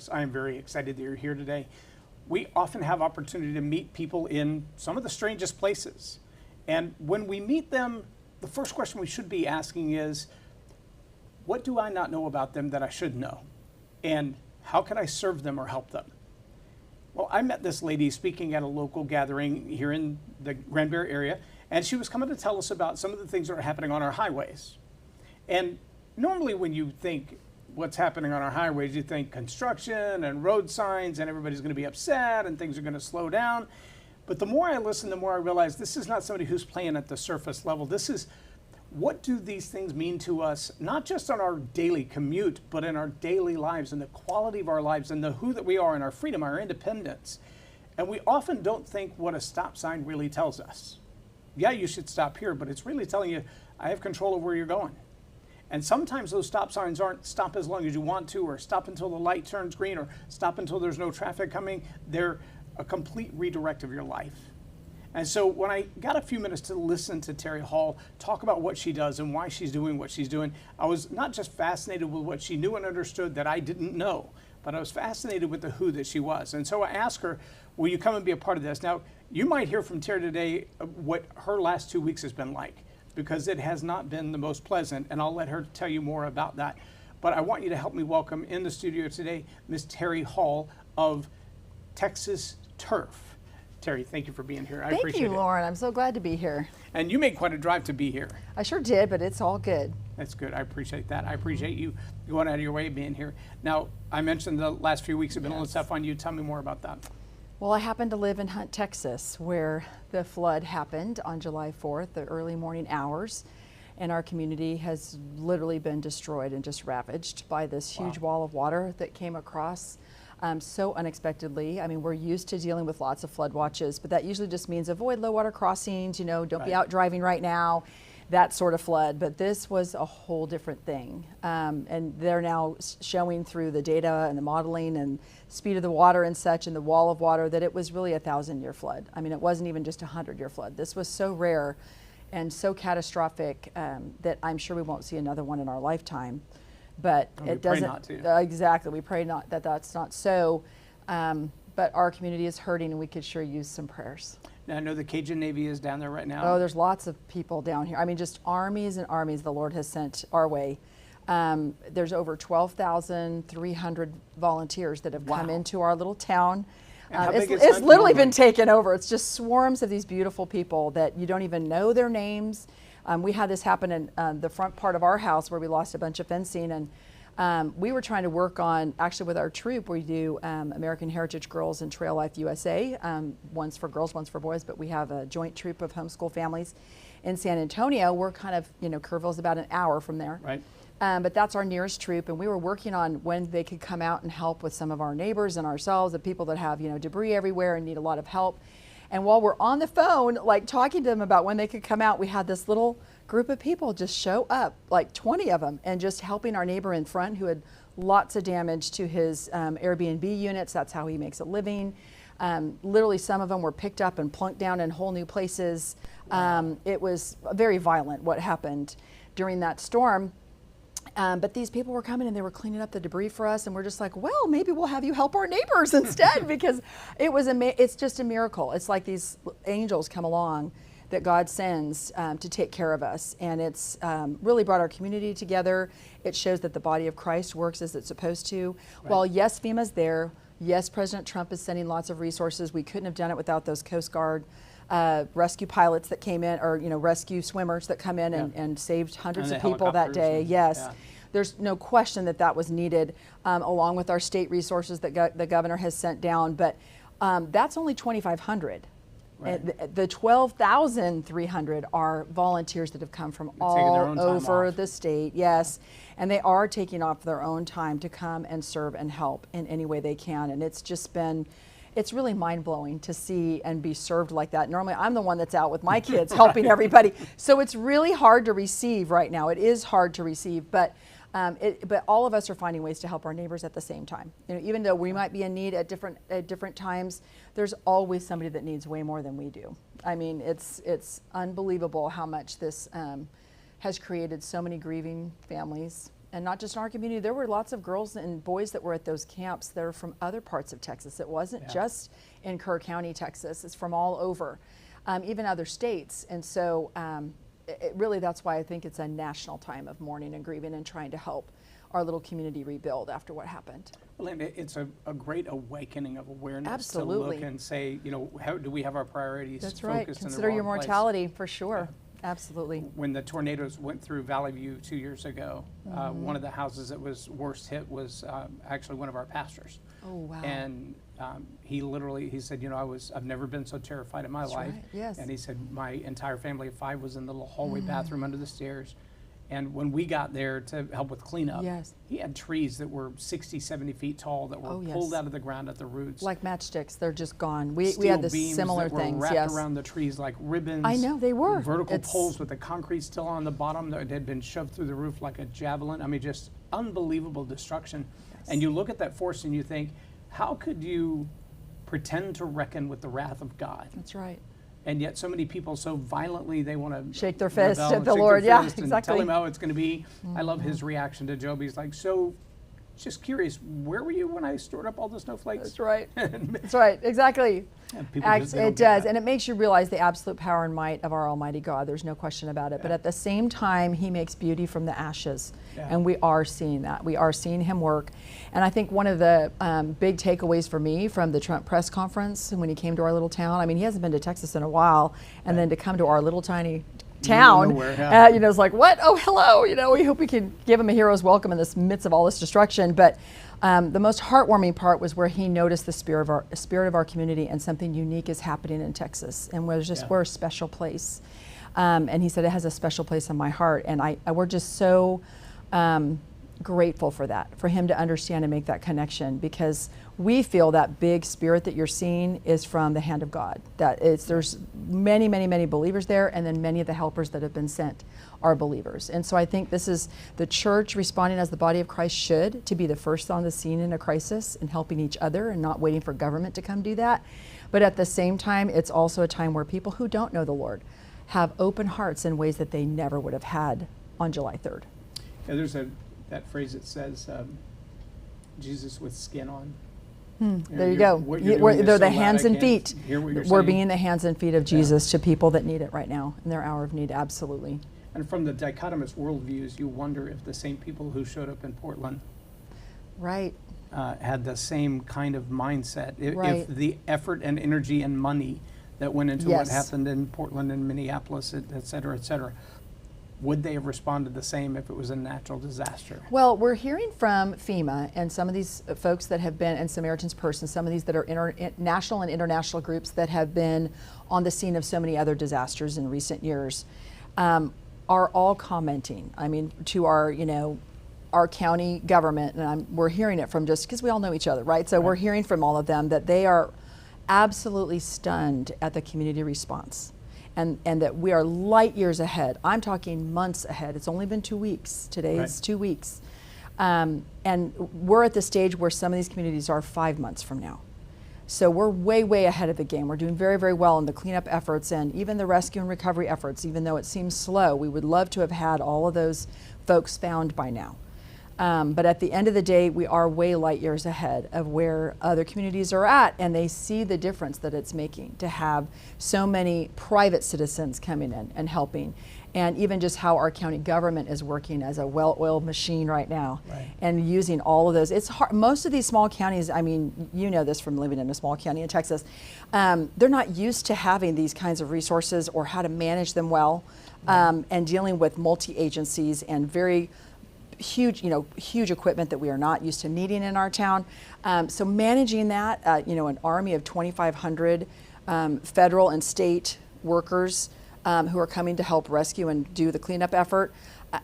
Norris. I am very excited that you're here today. We often have opportunity to meet people in some of the strangest places. And when we meet them, the first question we should be asking is, what do I not know about them that I should know? And how can I serve them or help them? Well, I met this lady speaking at a local gathering here in the Granbury area, and she was coming to tell us about some of the things that are happening on our highways. And normally when you think what's happening on our highways, you think construction and road signs and everybody's going to be upset and things are going to slow down. But the more I listen, the more I realize this is not somebody who's playing at the surface level. This is, what do these things mean to us, not just on our daily commute, but in our daily lives and the quality of our lives and the who that we are and our freedom, our independence. And we often don't think what a stop sign really tells us. Yeah, you should stop here, but it's really telling you, I have control of where you're going. And sometimes those stop signs aren't stop as long as you want to, or stop until the light turns green, or stop until there's no traffic coming. They're a complete redirect of your life. And so when I got a few minutes to listen to Terri Hall talk about what she does and why she's doing what she's doing, I was not just fascinated with what she knew and understood that I didn't know, but I was fascinated with the who that she was. And so I asked her, will you come and be a part of this? Now, you might hear from Terri today what her last 2 weeks has been like, because it has not been the most pleasant, and I'll let her tell you more about that. But I want you to help me welcome in the studio today, Ms. Terri Hall of Texas Turf. Terri, thank you for being here. I appreciate it. Thank you, Loren. I'm so glad to be here. And you made quite a drive to be here. I sure did, but it's all good. That's good. I appreciate that. I appreciate you going out of your way being here. Now, I mentioned the last few weeks have been a little tough on you. Tell me more about that. Well, I happen to live in Hunt, Texas, where the flood happened on July 4th, the early morning hours. And our community has literally been destroyed and just ravaged by this huge wall of water that came across so unexpectedly. I mean, we're used to dealing with lots of flood watches, but that usually just means avoid low water crossings, you know, don't be out driving right now, that sort of flood. But this was a whole different thing. And they're now showing through the data and the modeling and speed of the water and such, and the wall of water, that it was really a 1,000-year flood. I mean, it wasn't even just a 100-year flood. This was so rare and so catastrophic that I'm sure we won't see another one in our lifetime. But it doesn't, not to. Exactly, we pray not that that's not so. But our community is hurting, and we could sure use some prayers. Now, I know the Cajun Navy is down there right now. Oh, there's lots of people down here. I mean, just armies and armies the Lord has sent our way. There's over 12,300 volunteers that have come into our little town. It's literally been taken over. It's just swarms of these beautiful people that you don't even know their names. We had this happen in the front part of our house where we lost a bunch of fencing, and we were trying to work on, actually with our troop, we do American Heritage Girls and Trail Life USA, one's for girls, one's for boys, but we have a joint troop of homeschool families in San Antonio. We're kind of, you know, Kerrville's about an hour from there. Right. But that's our nearest troop, and we were working on when they could come out and help with some of our neighbors and ourselves, the people that have, you know, debris everywhere and need a lot of help. And while we're on the phone, like talking to them about when they could come out, we had this little group of people just show up, like 20 of them, and just helping our neighbor in front who had lots of damage to his Airbnb units. That's how he makes a living. Literally, some of them were picked up and plunked down in whole new places. It was very violent what happened during that storm. But these people were coming and they were cleaning up the debris for us, and we're just like, well, maybe we'll have you help our neighbors instead, because it was it's just a miracle. It's like these angels come along that God sends to take care of us, and it's really brought our community together. It shows that the body of Christ works as it's supposed to. Right. While yes, FEMA's there, yes, President Trump is sending lots of resources. We couldn't have done it without those Coast Guard rescue pilots that came in, or rescue swimmers that come in and saved hundreds of people that day. Yes, there's no question that that was needed, along with our state resources that the governor has sent down. But that's only 2,500. Right. The 12,300 are volunteers that have come from all over the state. Yes, and they are taking off their own time to come and serve and help in any way they can. And it's just been, it's really mind-blowing to see and be served like that. Normally, I'm the one that's out with my kids helping everybody. So it's really hard to receive right now. It is hard to receive, but all of us are finding ways to help our neighbors at the same time. Even though we might be in need at different times, there's always somebody that needs way more than we do. I mean, it's unbelievable how much this has created so many grieving families And not just in our community, there were lots of girls and boys that were at those camps that are from other parts of Texas. It wasn't just in Kerr County, Texas. It's from all over, even other states. And so really that's why I think it's a national time of mourning and grieving and trying to help our little community rebuild after what happened. Well, and it's a great awakening of awareness. Absolutely. To look and say, you know, how do we have our priorities That's focused right. in the Consider wrong your place? mortality for sure. Absolutely. When the tornadoes went through Valley View 2 years ago, one of the houses that was worst hit was actually one of our pastors. Oh, wow. And he said, you know, I've never been so terrified in my life. Right. Yes. And he said, my entire family of 5 was in the little hallway bathroom under the stairs. And when we got there to help with cleanup, he had trees that were 60, 70 feet tall that were pulled out of the ground at the roots. Like matchsticks, they're just gone. We Steel had the beams similar that were things, wrapped around the trees like ribbons. I know, they were. Vertical poles with the concrete still on the bottom that had been shoved through the roof like a javelin. I mean, just unbelievable destruction. And you look at that force and you think, how could you pretend to reckon with the wrath of God? That's right. And yet so many people so violently, they want to shake their fist rebel at and the shake Lord. their Yeah, fist and exactly. tell him how it's going to be. I love his reaction to Job. He's like, so just curious, where were you when I stored up all the snowflakes? That's right. That's right. Exactly. It does. And it makes you realize the absolute power and might of our Almighty God. There's no question about it. But at the same time, he makes beauty from the ashes. And we are seeing that. We are seeing him work. And I think one of the big takeaways for me from the Trump press conference when he came to our little town, I mean, he hasn't been to Texas in a while. And then to come to our little tiny town, nowhere, you know, it's like, what? Oh, hello. You know, we hope we can give him a hero's welcome in this midst of all this destruction. But the most heartwarming part was where he noticed the spirit of our community, and something unique is happening in Texas, and we're a special place. And he said, it has a special place in my heart. And we're just so grateful for that, for him to understand and make that connection, because we feel that big spirit that you're seeing is from the hand of God. There's many, many, many believers there, and then many of the helpers that have been sent are believers. And so I think this is the church responding as the body of Christ should, to be the first on the scene in a crisis and helping each other and not waiting for government to come do that. But at the same time, it's also a time where people who don't know the Lord have open hearts in ways that they never would have had on July 3rd. Yeah, there's that phrase that says, Jesus with skin on. There you go. They're the hands and feet. We're being the hands and feet of Jesus to people that need it right now in their hour of need. Absolutely. And from the dichotomous worldviews, you wonder if the same people who showed up in Portland had the same kind of mindset. If the effort and energy and money that went into what happened in Portland and Minneapolis, et cetera, would they have responded the same if it was a natural disaster? Well, we're hearing from FEMA and some of these folks that have been, and Samaritan's Purse, and some of these that are national and international groups that have been on the scene of so many other disasters in recent years, are all commenting. I mean, to our county government, and we're hearing it from, just because we all know each other, right? So we're hearing from all of them that they are absolutely stunned at the community response. And that we are light years ahead. I'm talking months ahead. It's only been 2 weeks. Today is 2 weeks. And we're at the stage where some of these communities are 5 months from now. So we're way, way ahead of the game. We're doing very, very well in the cleanup efforts and even the rescue and recovery efforts. Even though it seems slow, we would love to have had all of those folks found by now. But at the end of the day, we are way light years ahead of where other communities are at, and they see the difference that it's making to have so many private citizens coming in and helping, and even just how our county government is working as a well-oiled machine right now, and using all of those. It's hard. Most of these small counties, I mean, you know this from living in a small county in Texas, they're not used to having these kinds of resources or how to manage them well, and dealing with multi-agencies and very huge equipment that we are not used to needing in our town. So managing that, an army of 2,500 federal and state workers who are coming to help rescue and do the cleanup effort.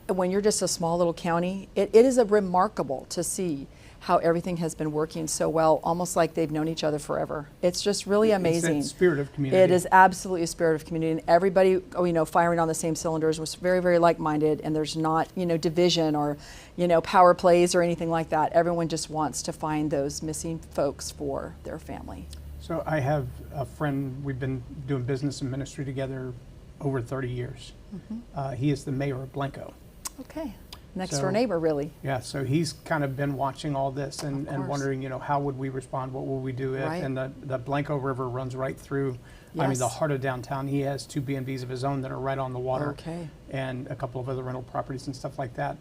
When you're just a small little county, it is remarkable to see how everything has been working so well, almost like they've known each other forever. It's just really amazing. It's that spirit of community. It is absolutely a spirit of community, and everybody, firing on the same cylinders, was very, very like-minded, and there's not, division or, power plays or anything like that. Everyone just wants to find those missing folks for their family. So I have a friend, we've been doing business and ministry together over 30 years. He is the mayor of Blanco. Okay. next door neighbor, really. Yeah, so he's kind of been watching all this and course. wondering, how would we respond? What will we do if? Right. And the Blanco River runs right through, the Yes. heart of downtown. He has 2 B&Bs of his own that are right on the water. Okay. And a couple of other rental properties and stuff like that.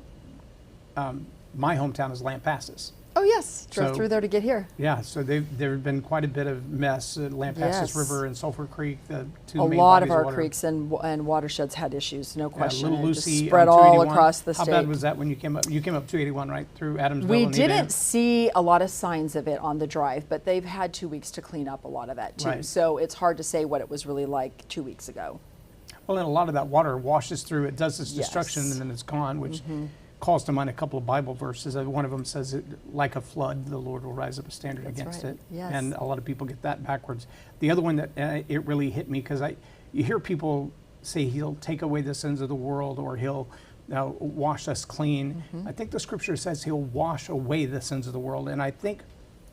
My hometown is Lampasas. Oh, yes. Drove So- through there to get here. Yeah, so there's been quite a bit of mess at Lampasas Yes. River and Sulphur Creek, the 2 A main lot bodies of our water. creeks and watersheds had issues, no Yeah, question. Little It just Lucy spread on all 281. across the How state. bad was that when you came up? You came up 281, right, through Adamsville We and didn't Edam? see a lot of signs of it on the drive, but they've had 2 weeks to clean up a lot of that too. Right. So it's hard to say what it was really like 2 weeks ago. Well, and a lot of that water washes through, it does its destruction, Yes. and then it's gone, which calls to mind a couple of Bible verses. One of them says, like a flood, the Lord will rise up a standard That's against right. it. Yes. And a lot of people get that backwards. The other one that it really hit me, because you hear people say he'll take away the sins of the world, or he'll wash us clean. I think the scripture says he'll wash away the sins of the world. And I think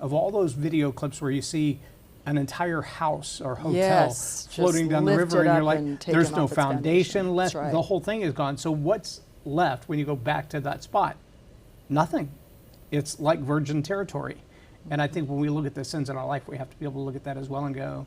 of all those video clips where you see an entire house or hotel Yes, floating just down the lifted river, and you're up like, and taken there's no off its foundation. foundation left. That's right. The whole thing is gone. So what's left when you go back to that spot? Nothing. It's like virgin territory. And I think when we look at the sins in our life, we have to be able to look at that as well and go,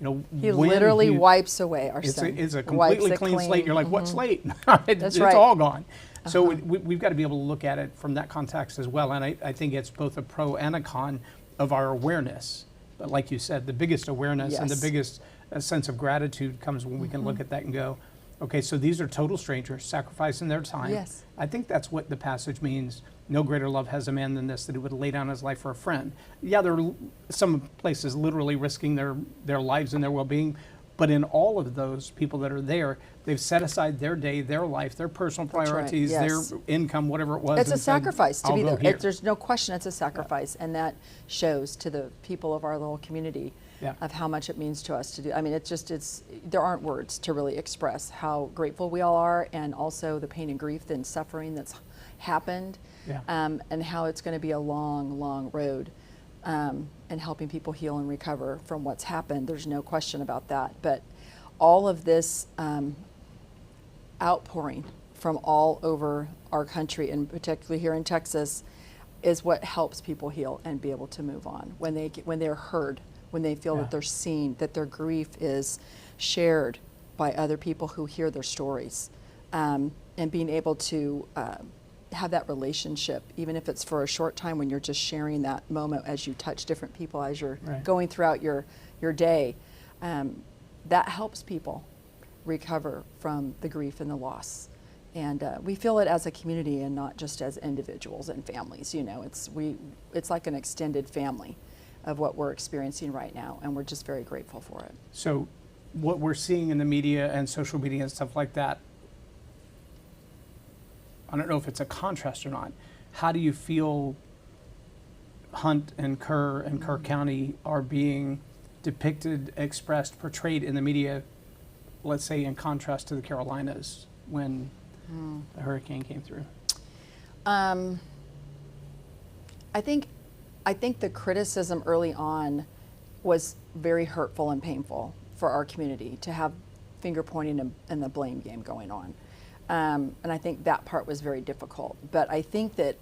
He when literally wipes away our it's sin. it's a Wipes completely it clean slate. You're like, what slate? It's right. all gone. So we've got to be able to look at it from that context as well. And I think it's both a pro and a con of our awareness. But like you said, the biggest awareness and the Yes. biggest sense of gratitude comes when we can look at that and go, okay, so these are total strangers sacrificing their time. Yes. I think that's what the passage means. No greater love has a man than this, that he would lay down his life for a friend. Yeah, there are some places literally risking their lives and their well-being, but in all of those people that are there, they've set aside their day, their life, their personal That's right, priorities, yes. their income, whatever it was. It's a and said, sacrifice to "I'll be go there. here." There's no question it's a sacrifice, and that shows to the people of our little community Yeah. of how much it means to us to do. I mean, there aren't words to really express how grateful we all are, and also the pain and grief and suffering that's happened, Yeah. and how it's going to be a long, long road, and helping people heal and recover from what's happened. There's no question about that. But all of this outpouring from all over our country, and particularly here in Texas, is what helps people heal and be able to move on when they're heard, when they feel Yeah. that they're seen, that their grief is shared by other people who hear their stories, and being able to have that relationship, even if it's for a short time, when you're just sharing that moment as you touch different people as you're Right. going throughout your day, that helps people recover from the grief and the loss. And we feel it as a community and not just as individuals and families. It's like an extended family of what we're experiencing right now, and we're just very grateful for it. So what we're seeing in the media and social media and stuff like that, I don't know if it's a contrast or not. How do you feel Hunt and Kerr and Kerr County are being depicted, expressed, portrayed in the media, let's say in contrast to the Carolinas when the hurricane came through? I think the criticism early on was very hurtful and painful for our community to have finger pointing and the blame game going on. And I think that part was very difficult. But I think that,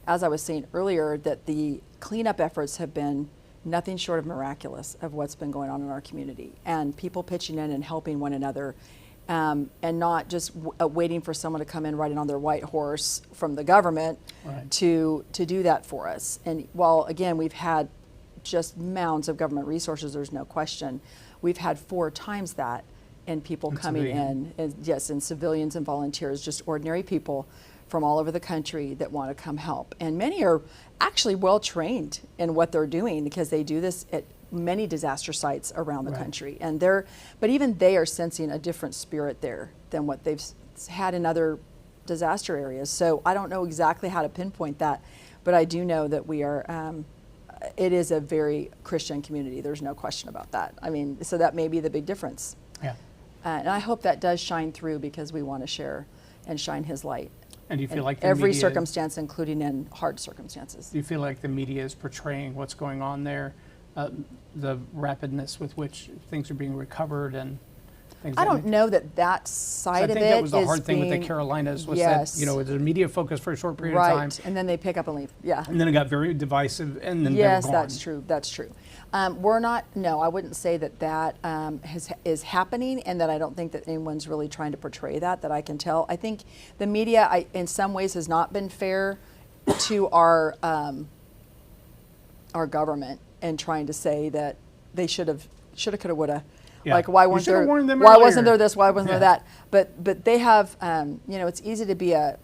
as I was saying earlier, that the cleanup efforts have been nothing short of miraculous of what's been going on in our community, and people pitching in and helping one another, and not just waiting for someone to come in riding on their white horse from the government Right. to do that for us. And while, again, we've had just mounds of government resources, there's no question, we've had 4 times that, and people And coming civilian. in, and civilians and volunteers, just ordinary people from all over the country that want to come help. And many are actually well trained in what they're doing, because they do this at many disaster sites around the Right. country. And but even they are sensing a different spirit there than what they've had in other disaster areas. So I don't know exactly how to pinpoint that, but I do know that we are, it is a very Christian community. There's no question about that. I mean, so that may be the big difference. Yeah. And I hope that does shine through, because we want to share and shine His light And do you in feel like the every media, circumstance, including in hard circumstances. do you feel like the media is portraying what's going on there, the rapidness with which things are being recovered, and things. I that don't nature. know that So side I of it think that was the is hard thing with the being- Carolinas was Yes. that, you know, it was a media focus for a short period of time. Right, and then they pick up and leave. Yeah. And then it got very divisive, and then Yes, they were gone. that's true. That's true. We're not. No, I wouldn't say that is happening, and that I don't think that anyone's really trying to portray that. That I can tell. I think the media, in some ways, has not been fair to our government, and trying to say that they shoulda, coulda, woulda. Yeah. Like, why You weren't shoulda there? warned them Why wasn't earlier. there this? Why wasn't Yeah. there that? But they have. You know, it's easy to be a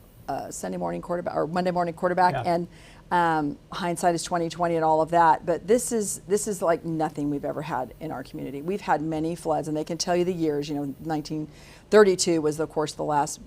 Sunday morning quarterback or Monday morning quarterback, Yeah. and hindsight is 20/20 and all of that. But this is like nothing we've ever had in our community. We've had many floods, and they can tell you the years. You know, 1932 was, of course, the last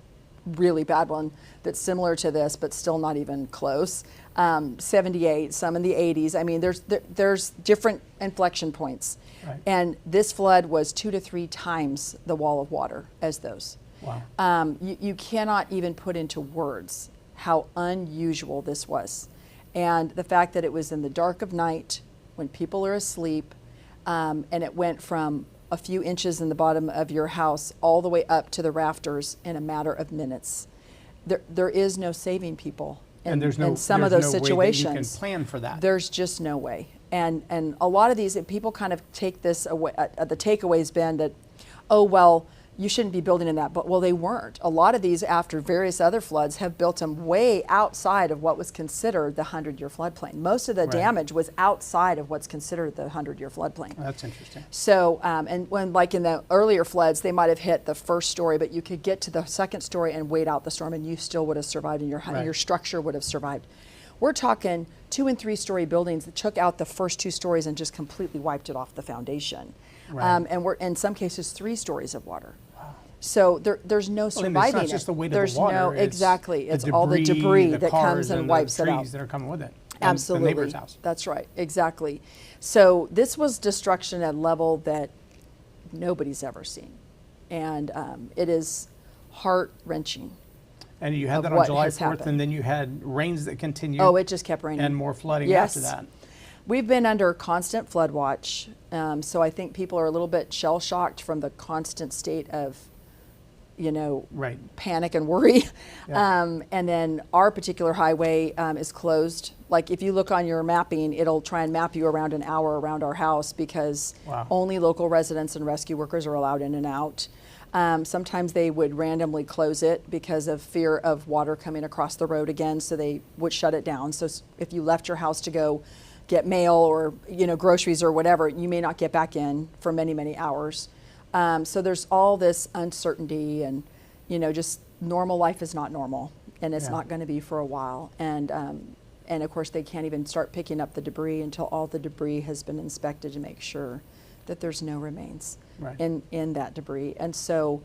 really bad one that's similar to this, but still not even close. 78, some in the 80s. I mean, there's different inflection points. Right. And this flood was 2 to 3 times the wall of water as those. Wow. You cannot even put into words how unusual this was. And the fact that it was in the dark of night when people are asleep, and it went from a few inches in the bottom of your house all the way up to the rafters in a matter of minutes. There is no saving people And there's no in some of there's those no way situations. that you can plan for that. There's just no way. And a lot of these people kind of take this away. The takeaway's been that, oh, well, you shouldn't be building in that. But, well, they weren't. A lot of these, after various other floods, have built them way outside of what was considered the 100-year floodplain. Most of the Right. damage was outside of what's considered the 100-year floodplain. That's interesting. So, and when, like in the earlier floods, they might have hit the first story, but you could get to the second story and wait out the storm, and you still would have survived, and Right. your structure would have survived. We're talking 2- and 3-story buildings that took out the first 2 stories and just completely wiped it off the foundation. Right. And we're in some cases 3 stories of water. So there's no Well, and surviving it's not it. just the weight There's of the water. no, it's exactly. the It's all the debris the that comes cars and wipes the it out. trees that are coming with it. And Absolutely. the neighbor's house. That's right. Exactly. So this was destruction at a level that nobody's ever seen. And it is heart-wrenching. And you had of that on what July has 4th, happened. and then you had rains that continued. Oh, it just kept raining. And more flooding Yes. after that. We've been under constant flood watch. So I think people are a little bit shell-shocked from the constant state of, you know, Right. panic and worry. Yeah. And then our particular highway is closed. Like, if you look on your mapping, it'll try and map you around an hour around our house, because Wow. only local residents and rescue workers are allowed in and out. Sometimes they would randomly close it because of fear of water coming across the road again, so they would shut it down. So if you left your house to go get mail or, you know, groceries or whatever, you may not get back in for many, many hours. So there's all this uncertainty, and, you know, just normal life is not normal, and it's Yeah. not going to be for a while. And of course, they can't even start picking up the debris until all the debris has been inspected to make sure that there's no remains Right. in that debris. And so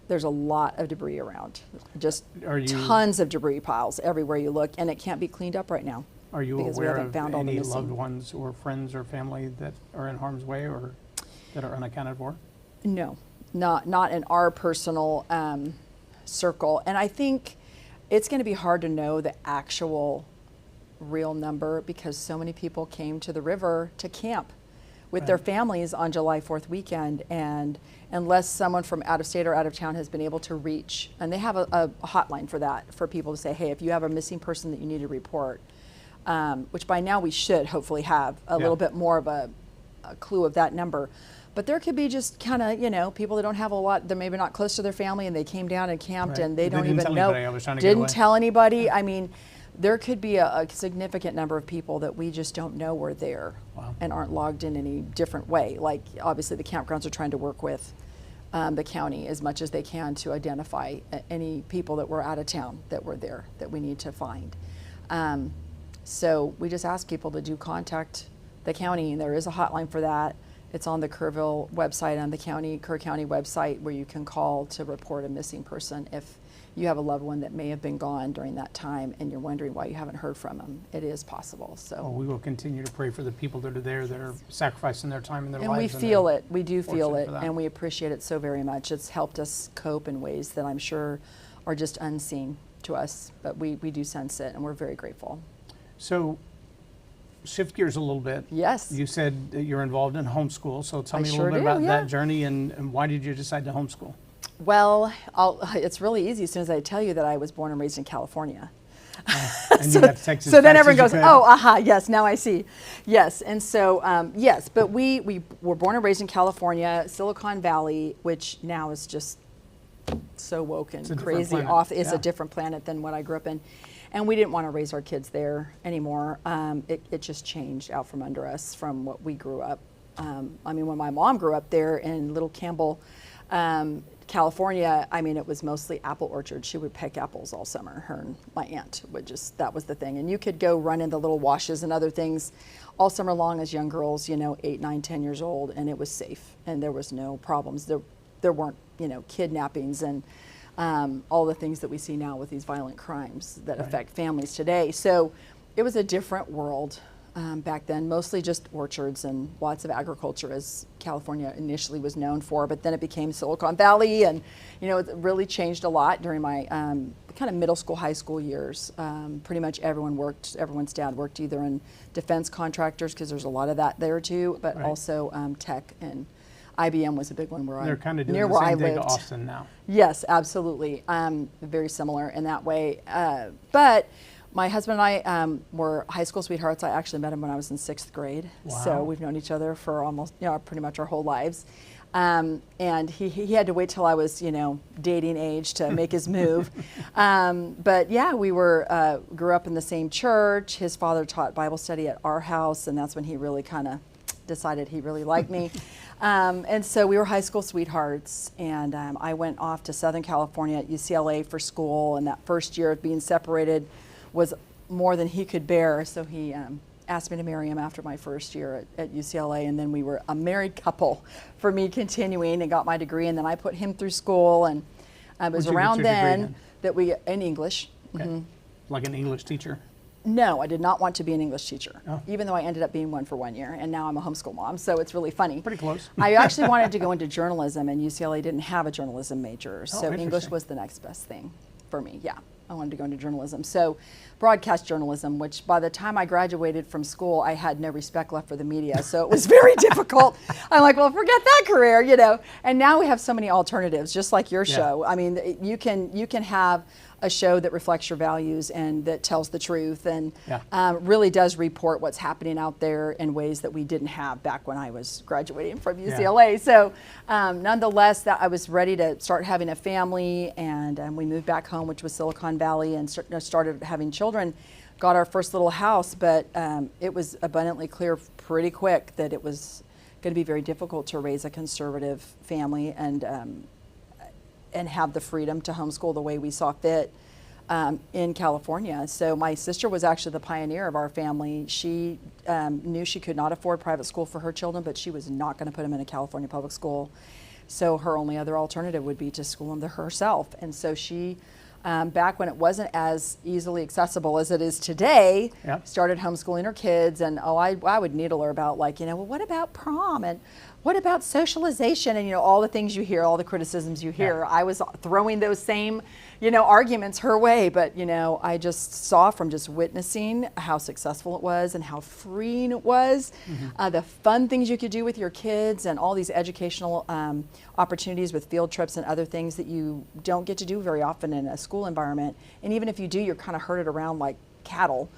there's a lot of debris around, just Are you- tons of debris piles everywhere you look, and it can't be cleaned up right now. Are you because we aware haven't of found all the any missing. loved ones or friends or family that are in harm's way or that are unaccounted for? No, not in our personal circle. And I think it's going to be hard to know the actual real number, because so many people came to the river to camp with their Right. families on July 4th weekend. And unless someone from out of state or out of town has been able to reach, and they have a hotline for that, for people to say, hey, if you have a missing person that you need to report, which by now we should hopefully have a Yeah. little bit more of a clue of that number. But there could be just kind of, you know, people that don't have a lot, they're maybe not close to their family, and they came down and camped, Right. and they They don't didn't even tell know. anybody I was trying to get Didn't away. tell anybody. I mean, there could be a significant number of people that we just don't know were there. Wow. And aren't logged in any different way. Like, obviously the campgrounds are trying to work with the county as much as they can to identify any people that were out of town that were there that we need to find. So we just ask people to do contact the county, and there is a hotline for that. It's on the Kerrville website, on the Kerr County website, where you can call to report a missing person if you have a loved one that may have been gone during that time and you're wondering why you haven't heard from them. It is possible. So. Well, we will continue to pray for the people that are there that are sacrificing their time and their And lives. we feel it. We do feel fortunate it, for that. and we appreciate it so very much. It's helped us cope in ways that I'm sure are just unseen to us, but we do sense it, and we're very grateful. So shift gears a little bit. Yes. You said that you're involved in homeschool, so tell me a sure little bit do, about yeah. that journey and why did you decide to homeschool? Well, it's really easy as soon as I tell you that I was born and raised in California. And you got to Texas So then fast everyone as you goes, could. oh, aha, yes, now I see. Yes, and so, yes, but we were born and raised in California, Silicon Valley, which now is just so woke and It's a different crazy planet, off. It's yeah. a different planet than what I grew up in. And we didn't want to raise our kids there anymore. It just changed out from under us from what we grew up. I mean, when my mom grew up there in Little Campbell, California, I mean, it was mostly apple orchards. She would pick apples all summer. Her and my aunt would just, that was the thing. And you could go run into little washes and other things all summer long as young girls, 8, 9, 10 years old, and it was safe and there was no problems. There weren't, kidnappings and all the things that we see now with these violent crimes that affect families today. So it was a different world back then, mostly just orchards and lots of agriculture, as California initially was known for, but then it became Silicon Valley, and it really changed a lot during my kind of middle school, high school years. Pretty much everyone's dad worked either in defense contractors, because there's a lot of that there too, but also tech, and IBM was a big one They're kind of doing near the where I same thing to lived. Austin now. Yes, absolutely. Very similar in that way. But my husband and I were high school sweethearts. I actually met him when I was in 6th grade. Wow. So we've known each other for almost, pretty much our whole lives. And he had to wait till I was, dating age to make his move. But yeah, we grew up in the same church. His father taught Bible study at our house, and that's when he really kind of decided he really liked me. And so we were high school sweethearts, and I went off to Southern California at UCLA for school, and that first year of being separated was more than he could bear, so he asked me to marry him after my first year at UCLA, and then we were a married couple for me continuing and got my degree, and then I put him through school, and it was What'd you get around your degree then in? that we, in English. Okay. Like an English teacher? No, I did not want to be an English teacher, Oh. even though I ended up being one for 1 year, and now I'm a homeschool mom, so it's really funny. Pretty close. I actually wanted to go into journalism, and UCLA didn't have a journalism major, so English interesting. was the next best thing for me, yeah. I wanted to go into journalism. So broadcast journalism, which by the time I graduated from school, I had no respect left for the media, so it was very difficult. I'm like, well, forget that career, And now we have so many alternatives, just like your show. I mean, you can have a show that reflects your values and that tells the truth and really does report what's happening out there in ways that we didn't have back when I was graduating from UCLA. So nonetheless, that I was ready to start having a family, and we moved back home, which was Silicon Valley, and started having children, got our first little house, but it was abundantly clear pretty quick that it was going to be very difficult to raise a conservative family and have the freedom to homeschool the way we saw fit in California. So my sister was actually the pioneer of our family. She knew she could not afford private school for her children, but she was not going to put them in a California public school. So her only other alternative would be to school them herself. And so she, back when it wasn't as easily accessible as it is today, started homeschooling her kids. And I would needle her about well, what about prom? And what about socialization? And all the things you hear, all the criticisms you hear. I was throwing those same, arguments her way, but I just saw from just witnessing how successful it was and how freeing it was, the fun things you could do with your kids, and all these educational opportunities with field trips and other things that you don't get to do very often in a school environment. And even if you do, you're kind of herded around like cattle.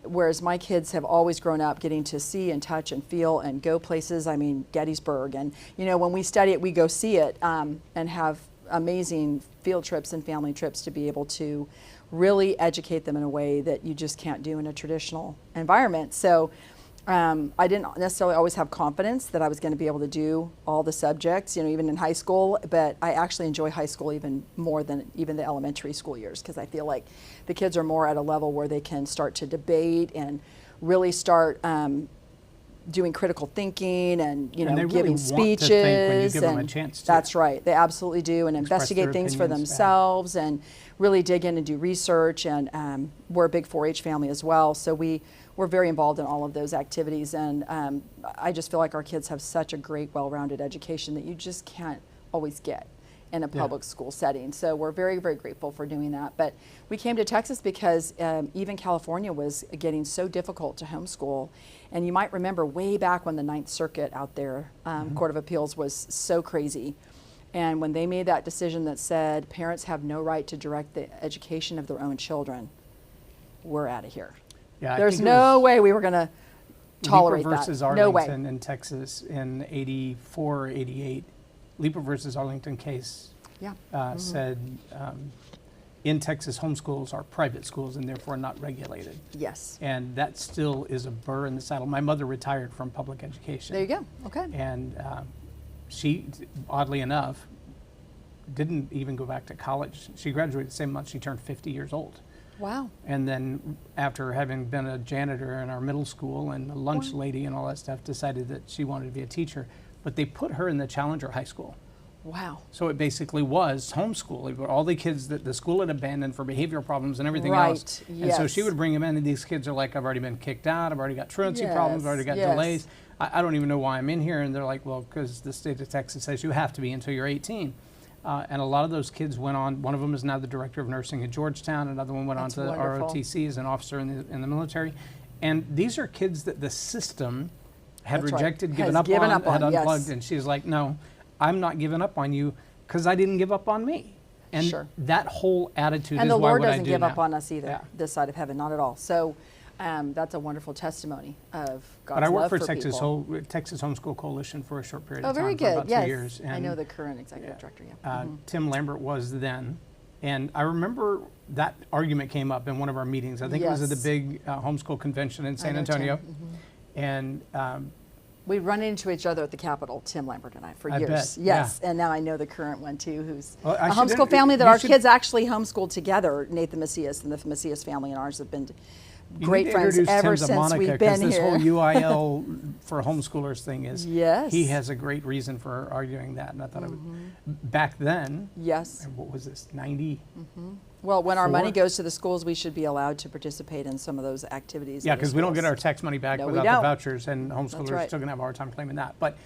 Whereas my kids have always grown up getting to see and touch and feel and go places. I mean, Gettysburg, and when we study it, we go see it and have amazing field trips and family trips to be able to really educate them in a way that you just can't do in a traditional environment. So I didn't necessarily always have confidence that I was going to be able to do all the subjects, even in high school, but I actually enjoy high school even more than even the elementary school years, because I feel like the kids are more at a level where they can start to debate and really start doing critical thinking and And they really giving want to speeches. think when you give them a and chance to. That's right. They absolutely do, and Express investigate their things for opinions, themselves and really dig in and do research. And we're a big 4-H family as well, so we're very involved in all of those activities. And I just feel like our kids have such a great, well-rounded education that you just can't always get in a public school setting. So we're very, very grateful for doing that. But we came to Texas because even California was getting so difficult to homeschool. And you might remember way back when the Ninth Circuit out there, Court of Appeals, was so crazy. And when they made that decision that said parents have no right to direct the education of their own children, we're out of here. Yeah, there's no way we were going to tolerate Leeper versus that. No way. Arlington in Texas in 84 or 88. Leeper versus Arlington case said in Texas, homeschools are private schools and therefore not regulated. Yes. And that still is a burr in the saddle. My mother retired from public education. There you go. Okay. And she, oddly enough, didn't even go back to college. She graduated the same month she turned 50 years old. Wow. And then after having been a janitor in our middle school and a lunch lady and all that stuff, decided that she wanted to be a teacher. But they put her in the Challenger High School. Wow. So it basically was homeschooling, but all the kids that the school had abandoned for behavioral problems and everything Right. else. And so she would bring them in, and these kids are like, I've already been kicked out, I've already got truancy problems, I've already got delays. I don't even know why I'm in here. And they're like, well, because the state of Texas says you have to be until you're 18. And a lot of those kids went on. One of them is now the director of nursing at Georgetown. Another one went on to ROTC as an officer in the military. And these are kids that the system had rejected, given up on, had unplugged. And she's like, no, I'm not giving up on you because I didn't give up on me. And that whole attitude and is why the Lord what I doesn't do give now. up on us either, this side of heaven, not at all. So that's a wonderful testimony of God's But I worked love for for Texas people. Texas Homeschool Coalition for a short period of Oh, time, very for good. about 2 Yes, years. I And know the current executive director. Yeah. Tim Lambert was then. And I remember that argument came up in one of our meetings. I think it was at the big homeschool convention in San Antonio. And we run into each other at the Capitol, Tim Lambert and I, for years. Bet, yes, and now I know the current one too, who's Well, a homeschool family that our kids actually homeschooled together. Nathan Macias and the Macias family and ours have been great friends ever since we've been this here. whole UIL for homeschoolers thing is, Yes. he has a great reason for arguing that. And I thought it would, back then, Yes. what was this, 90? Well, when our money goes to the schools, we should be allowed to participate in some of those activities. Yeah, because we don't get our tax money back without the vouchers, and homeschoolers are still going to have a hard time claiming that. But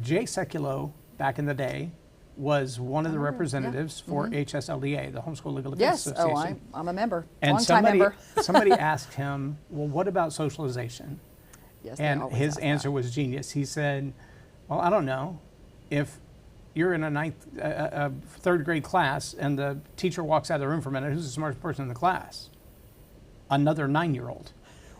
Jay Sekulow, back in the day, was one of the representatives for HSLDA, the Homeschool Legal Defense Association. I'm a member, And long-time member. somebody asked him, well, what about socialization? Yes, And his answer was genius. He said, well, I don't know. If you're in a third grade class and the teacher walks out of the room for a minute, who's the smartest person in the class? Another 9-year-old,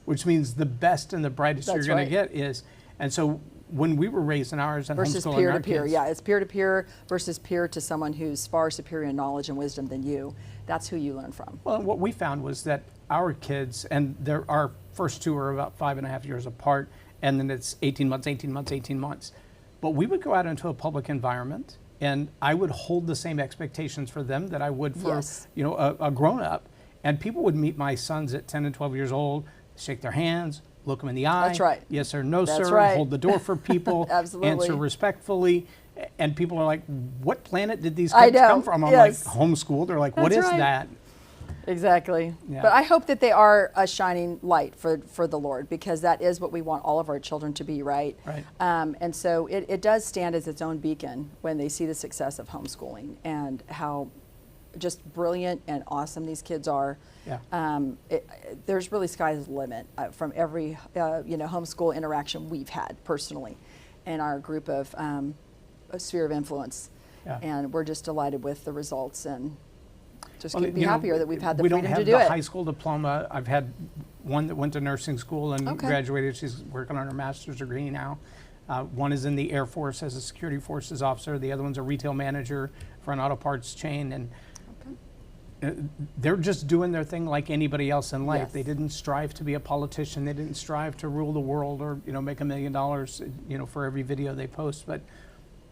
which means the best and the brightest you're going to get is, and so when we were raising ours and versus homeschooling peer our to peer, kids, it's peer to peer versus peer to someone who's far superior in knowledge and wisdom than you. That's who you learn from. Well, what we found was that our kids, and our first two are about 5.5 years apart, and then it's 18 months, 18 months, 18 months. But we would go out into a public environment, and I would hold the same expectations for them that I would for a grown-up. And people would meet my sons at 10 and 12 years old, shake their hands, look them in the eye. That's right. Yes or no, That's sir. right. Hold the door for people. Absolutely. Answer respectfully. And people are like, what planet did these kids come from? I'm like, homeschooled. They're like, what is that? Exactly. Yeah. But I hope that they are a shining light for the Lord, because that is what we want all of our children to be, right? Right. And so it does stand as its own beacon when they see the success of homeschooling and how just brilliant and awesome these kids are. Yeah. There's really sky's the limit from every homeschool interaction we've had personally in our group of a sphere of influence. Yeah. And we're just delighted with the results and just couldn't be happier that we've had the freedom to do it. We don't have the high school diploma. I've had one that went to nursing school and graduated. She's working on her master's degree now. One is in the Air Force as a security forces officer. The other one's a retail manager for an auto parts chain. And they're just doing their thing like anybody else in life. Yes. They didn't strive to be a politician. They didn't strive to rule the world or make $1 million for every video they post. But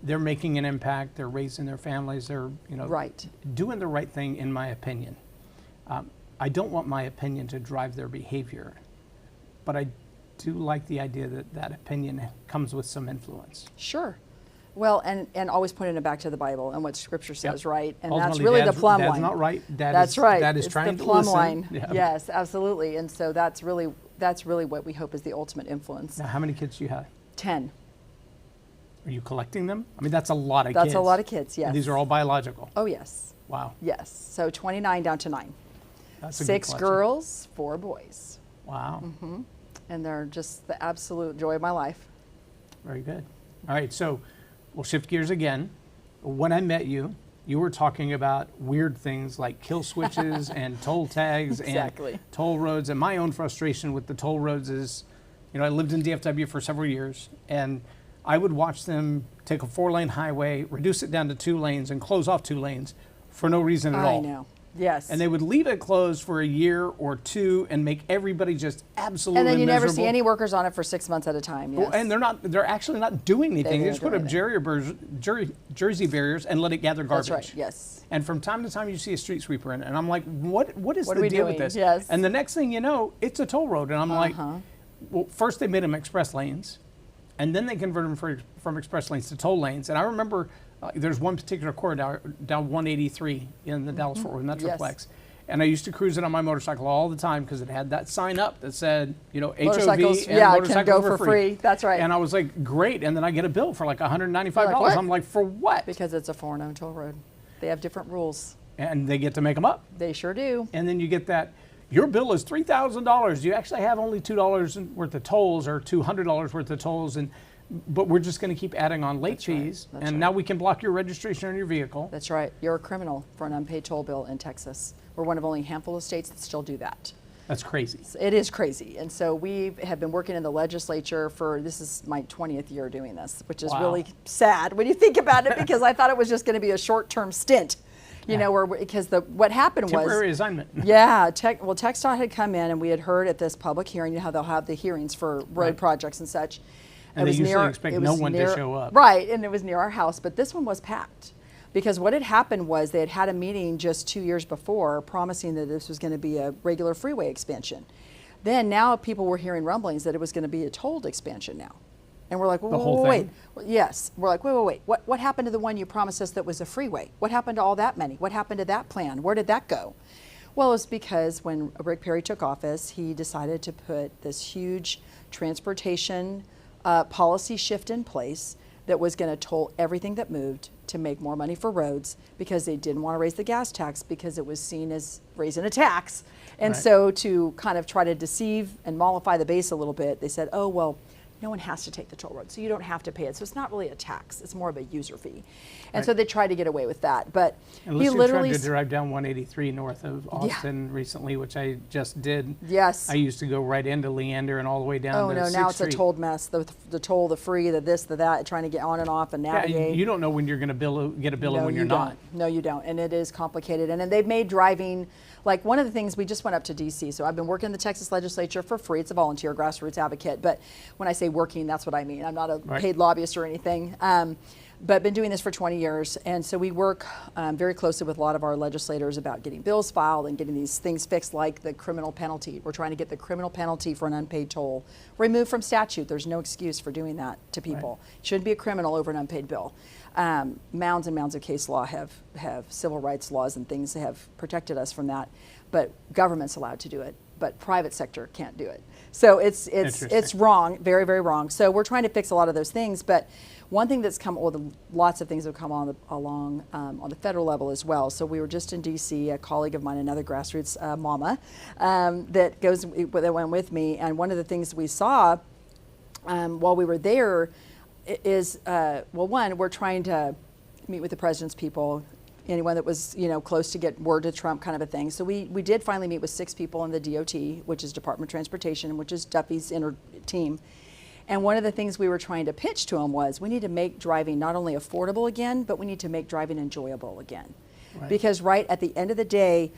they're making an impact. They're raising their families. They're doing the right thing, in my opinion. I don't want my opinion to drive their behavior, but I do like the idea that that opinion comes with some influence. Sure. Well, and always pointing it back to the Bible and what Scripture says, right? And Ultimately, that's really the plumb Dad's line. not right. That's right. Dad is it's trying the to plumb listen. line. Yeah. Yes, absolutely. And so that's really what we hope is the ultimate influence. Now, how many kids do you have? 10. Are you collecting them? I mean, that's a lot of kids. That's a lot of kids, yes. And these are all biological. Oh, yes. Wow. Yes. So 29 down to 9. That's a good 6 collection. girls, 4 boys. Wow. And they're just the absolute joy of my life. Very good. All right, so we'll shift gears again. When I met you, you were talking about weird things like kill switches and toll tags Exactly. and toll roads. And my own frustration with the toll roads is, I lived in DFW for several years, and I would watch them take a 4-lane highway, reduce it down to 2 lanes, and close off 2 lanes for no reason at all. I know. Yes. And they would leave it closed for a year or 2 and make everybody just absolutely and then you miserable. never see any workers on it for 6 months at a time. Yes. Well, and they're actually not doing anything. They They're just put doing up jersey barriers and let it gather garbage. That's right. Yes. And from time to time you see a street sweeper in it, and I'm like, what is What the are we deal doing? with this? Yes. And the next thing you know, it's a toll road, and I'm like, well, first they made them express lanes, and then they converted them from express lanes to toll lanes. And I remember there's one particular corridor down 183 in the Dallas-Fort Worth Metroplex. Yes. And I used to cruise it on my motorcycle all the time because it had that sign up that said, HOV and Motorcycles, motorcycles can go for for free. That's right. And I was like, great. And then I get a bill for like $195. what? I'm like, for what? Because it's a foreign-owned toll road. They have different rules. And they get to make them up. They sure do. And then you get that, your bill is $3,000. You actually have only $2 worth of tolls or $200 worth of tolls. But we're just going to keep adding on late fees. That's and right. now we can block your registration on your vehicle. That's right. You're a criminal for an unpaid toll bill in Texas. We're one of only a handful of states that still do that. That's crazy. It is crazy. And so we have been working in the legislature this is my 20th year doing this, which is Wow. really sad when you think about it, because I thought it was just going to be a short-term stint, because what happened was... Temporary assignment. Yeah, TxDOT had come in, and we had heard at this public hearing, how they'll have the hearings for road Right. projects and such. And they usually expect no one to show up. Right, and it was near our house, but this one was packed. Because what had happened was they had had a meeting just 2 years before promising that this was going to be a regular freeway expansion. Then now people were hearing rumblings that it was going to be a tolled expansion now. And we're like, The whole wait. thing? Yes. We're like, wait. What happened to the one you promised us that was a freeway? What happened to all that money? What happened to that plan? Where did that go? Well, it was because when Rick Perry took office, he decided to put this huge transportation policy shift in place that was going to toll everything that moved to make more money for roads, because they didn't want to raise the gas tax because it was seen as raising a tax. And Right. so to kind of try to deceive and mollify the base a little bit, they said, oh, well, no one has to take the toll road, so you don't have to pay it. So it's not really a tax, it's more of a user fee. And so they tried to get away with that. But Unless he you're literally... trying to drive down 183 north of Austin recently, which I just did. Yes. I used to go right into Leander and all the way down Oh to no! 6th Now it's Street. a tolled mess. The toll, the free, the this, the that, trying to get on and off and Yeah, navigate. you don't know when you're going to get a bill and when you're not. No, you don't. And it is complicated. And then they've made driving, like one of the things, we just went up to DC. So I've been working in the Texas legislature for free. It's a volunteer grassroots advocate. But when I say working, that's what I mean. I'm not a Right. paid lobbyist or anything. But been doing this for 20 years. And so we work very closely with a lot of our legislators about getting bills filed and getting these things fixed, like the criminal penalty. We're trying to get the criminal penalty for an unpaid toll removed from statute. There's no excuse for doing that to people. Right. Shouldn't be a criminal over an unpaid bill. Mounds and mounds of case law have civil rights laws and things that have protected us from that. But government's allowed to do it, but private sector can't do it. So it's wrong, very, very wrong. So we're trying to fix a lot of those things. But one thing that's come, lots of things have come along on the federal level as well. So we were just in D.C., a colleague of mine, another grassroots mama, that went with me. And one of the things we saw while we were there is, one, we're trying to meet with the president's people, anyone that was close to get word to Trump, kind of a thing. So we did finally meet with 6 people in the DOT, which is Department of Transportation, which is Duffy's inner team. And one of the things we were trying to pitch to them was, we need to make driving not only affordable again, but we need to make driving enjoyable again. Right. Because right at the end of the day,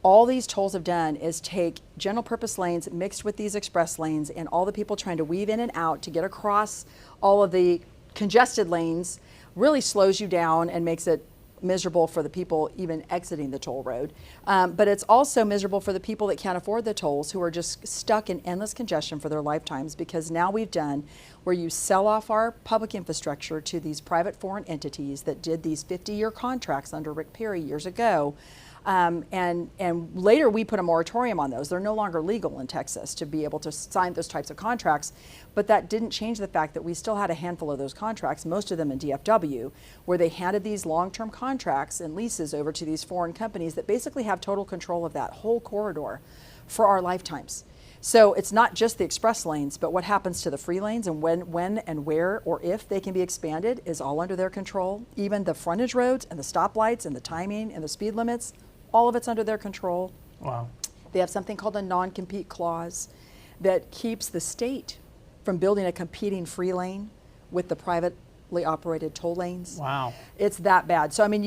all these tolls have done is take general purpose lanes mixed with these express lanes, and all the people trying to weave in and out to get across all of the congested lanes really slows you down and makes it miserable for the people even exiting the toll road. But it's also miserable for the people that can't afford the tolls, who are just stuck in endless congestion for their lifetimes, because now we've done where you sell off our public infrastructure to these private foreign entities that did these 50-year contracts under Rick Perry years ago. And later we put a moratorium on those. They're no longer legal in Texas to be able to sign those types of contracts, but that didn't change the fact that we still had a handful of those contracts, most of them in DFW, where they handed these long-term contracts and leases over to these foreign companies that basically have total control of that whole corridor for our lifetimes. So it's not just the express lanes, but what happens to the free lanes and when and where or if they can be expanded is all under their control. Even the frontage roads and the stoplights and the timing and the speed limits, all of it's under their control. Wow. They have something called a non-compete clause that keeps the state from building a competing free lane with the privately operated toll lanes. Wow. It's that bad. So I mean,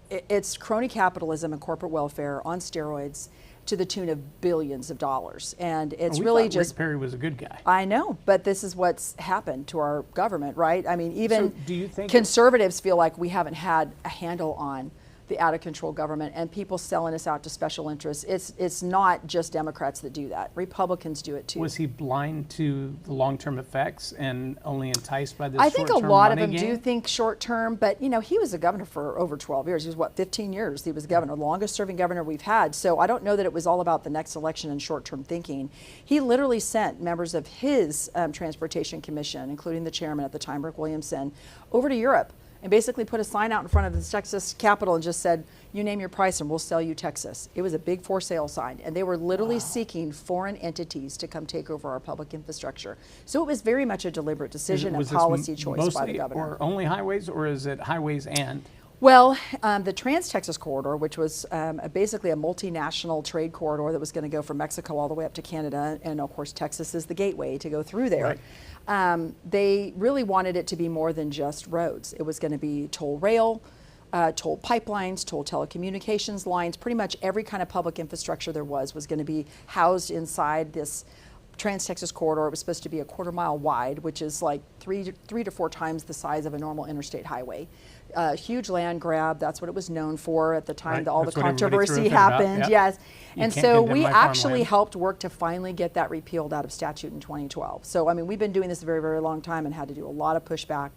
it's crony capitalism and corporate welfare on steroids to the tune of billions of dollars. And it's really just... Rick Perry was a good guy. I know, but this is what's happened to our government, right? I mean, even So do you think conservatives feel like we haven't had a handle on the out-of-control government and people selling us out to special interests. It's not just Democrats that do that. Republicans do it too. Was he blind to the long-term effects and only enticed by this I think a short-term lot of money them game? do think short-term, but you know, he was a governor for over 12 years. He was, what, 15 years he was governor, longest-serving governor we've had. So I don't know that it was all about the next election and short-term thinking. He literally sent members of his transportation commission, including the chairman at the time, Rick Williamson, over to Europe and basically put a sign out in front of the Texas Capitol and just said, you name your price and we'll sell you Texas. It was a big for sale sign, and they were literally seeking foreign entities to come take over our public infrastructure. So it was very much a deliberate decision and policy choice by the governor. Or only highways, or is it highways and? Well, the Trans-Texas corridor, which was basically a multinational trade corridor that was going to go from Mexico all the way up to Canada, and of course Texas is the gateway to go through there. Right. They really wanted it to be more than just roads. It was going to be toll rail, toll pipelines, toll telecommunications lines. Pretty much every kind of public infrastructure there was going to be housed inside this Trans-Texas corridor. It was supposed to be a quarter-mile wide, which is like three to four times the size of a normal interstate highway. Huge land grab. That's what it was known for at the time. Right. All That's the what everybody controversy threw a fit about. happened. Yep. Yes, You and can't so condemn we my actually farmland. helped work to finally get that repealed out of statute in 2012. So I mean, we've been doing this a very, very long time and had to do a lot of pushback.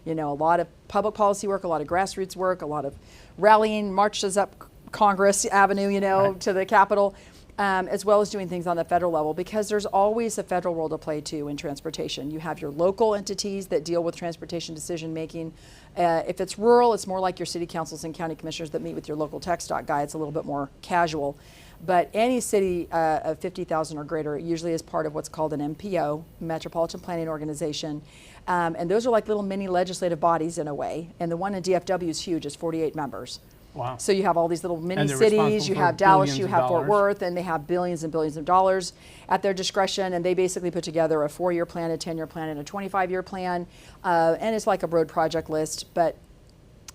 You know, a lot of public policy work, a lot of grassroots work, a lot of rallying, marches up Congress Avenue, you know, Right. to the Capitol. As well as doing things on the federal level, because there's always a federal role to play too in transportation. You have your local entities that deal with transportation decision making. If it's rural, it's more like your city councils and county commissioners that meet with your local TxDOT guy. It's a little bit more casual. But any city of 50,000 or greater usually is part of what's called an MPO, Metropolitan Planning Organization. And those are like little mini legislative bodies in a way. And the one in DFW is huge, it's 48 members. Wow. So you have all these little mini And they're cities, responsible you for have Dallas, billions you of have Fort dollars. Worth, and they have billions and billions of dollars at their discretion, and they basically put together a 4-year plan, a 10-year plan, and a 25-year plan, and it's like a road project list, but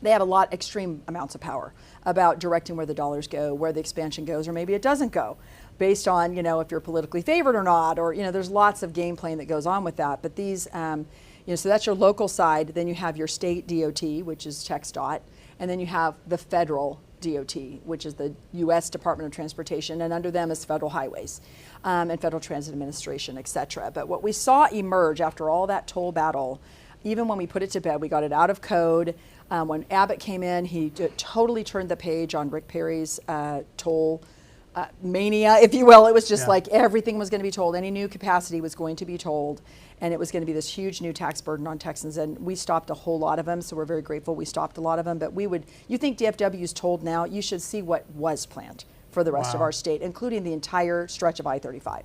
they have extreme amounts of power about directing where the dollars go, where the expansion goes, or maybe it doesn't go, based on, you know, if you're politically favored or not, or, you know, there's lots of game playing that goes on with that. But these, you know, so that's your local side. Then you have your state DOT, which is TxDOT, and then you have the federal DOT, which is the U.S. Department of Transportation, and under them is Federal Highways and Federal Transit Administration, et cetera. But what we saw emerge after all that toll battle, even when we put it to bed, we got it out of code. When Abbott came in, he totally turned the page on Rick Perry's toll mania, if you will. It was just like everything was going to be tolled. Any new capacity was going to be tolled, and it was going to be this huge new tax burden on Texans. And we stopped a whole lot of them, so we're very grateful we stopped a lot of them. But you think DFW is tolled now, you should see what was planned for the rest of our state, including the entire stretch of I-35.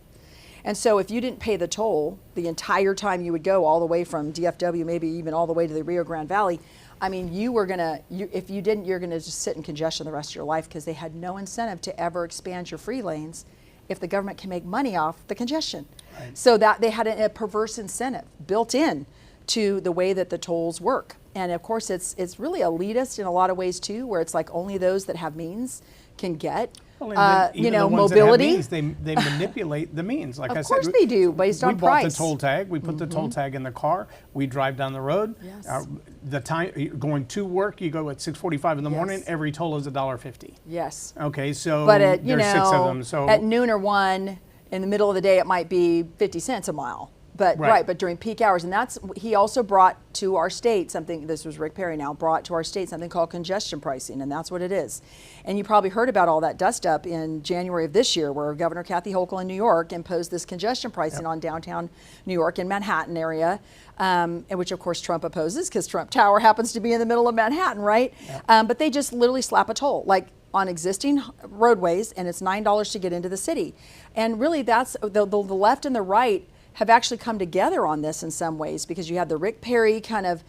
And so if you didn't pay the toll the entire time you would go all the way from DFW, maybe even all the way to the Rio Grande Valley, I mean, if you didn't, you're gonna just sit in congestion the rest of your life, because they had no incentive to ever expand your free lanes if the government can make money off the congestion. Right. So that they had a perverse incentive built in to the way that the tolls work. And of course, it's really elitist in a lot of ways too, where it's like only those that have means can get. You know, mobility. Means, they manipulate the means. Like I said, of course they do, based on price. We bought the toll tag. We put the toll tag in the car. We drive down the road. Yes. The time going to work, you go at 6:45 in the morning. Every toll is $1.50. Yes. Okay, so but at, there's 6 of them. So at noon or 1 in the middle of the day, it might be 50 cents a mile. But Right. but during peak hours, and that's, he also brought to our state something, this was Rick Perry now, brought to our state something called congestion pricing, and that's what it is. And you probably heard about all that dust up in January of this year, where Governor Kathy Hochul in New York imposed this congestion pricing on downtown New York and Manhattan area, and which of course Trump opposes, because Trump Tower happens to be in the middle of Manhattan, right? But they just literally slap a toll, like on existing roadways, and it's $9 to get into the city. And really that's, the left and the right have actually come together on this in some ways, because you have the Rick Perry kind of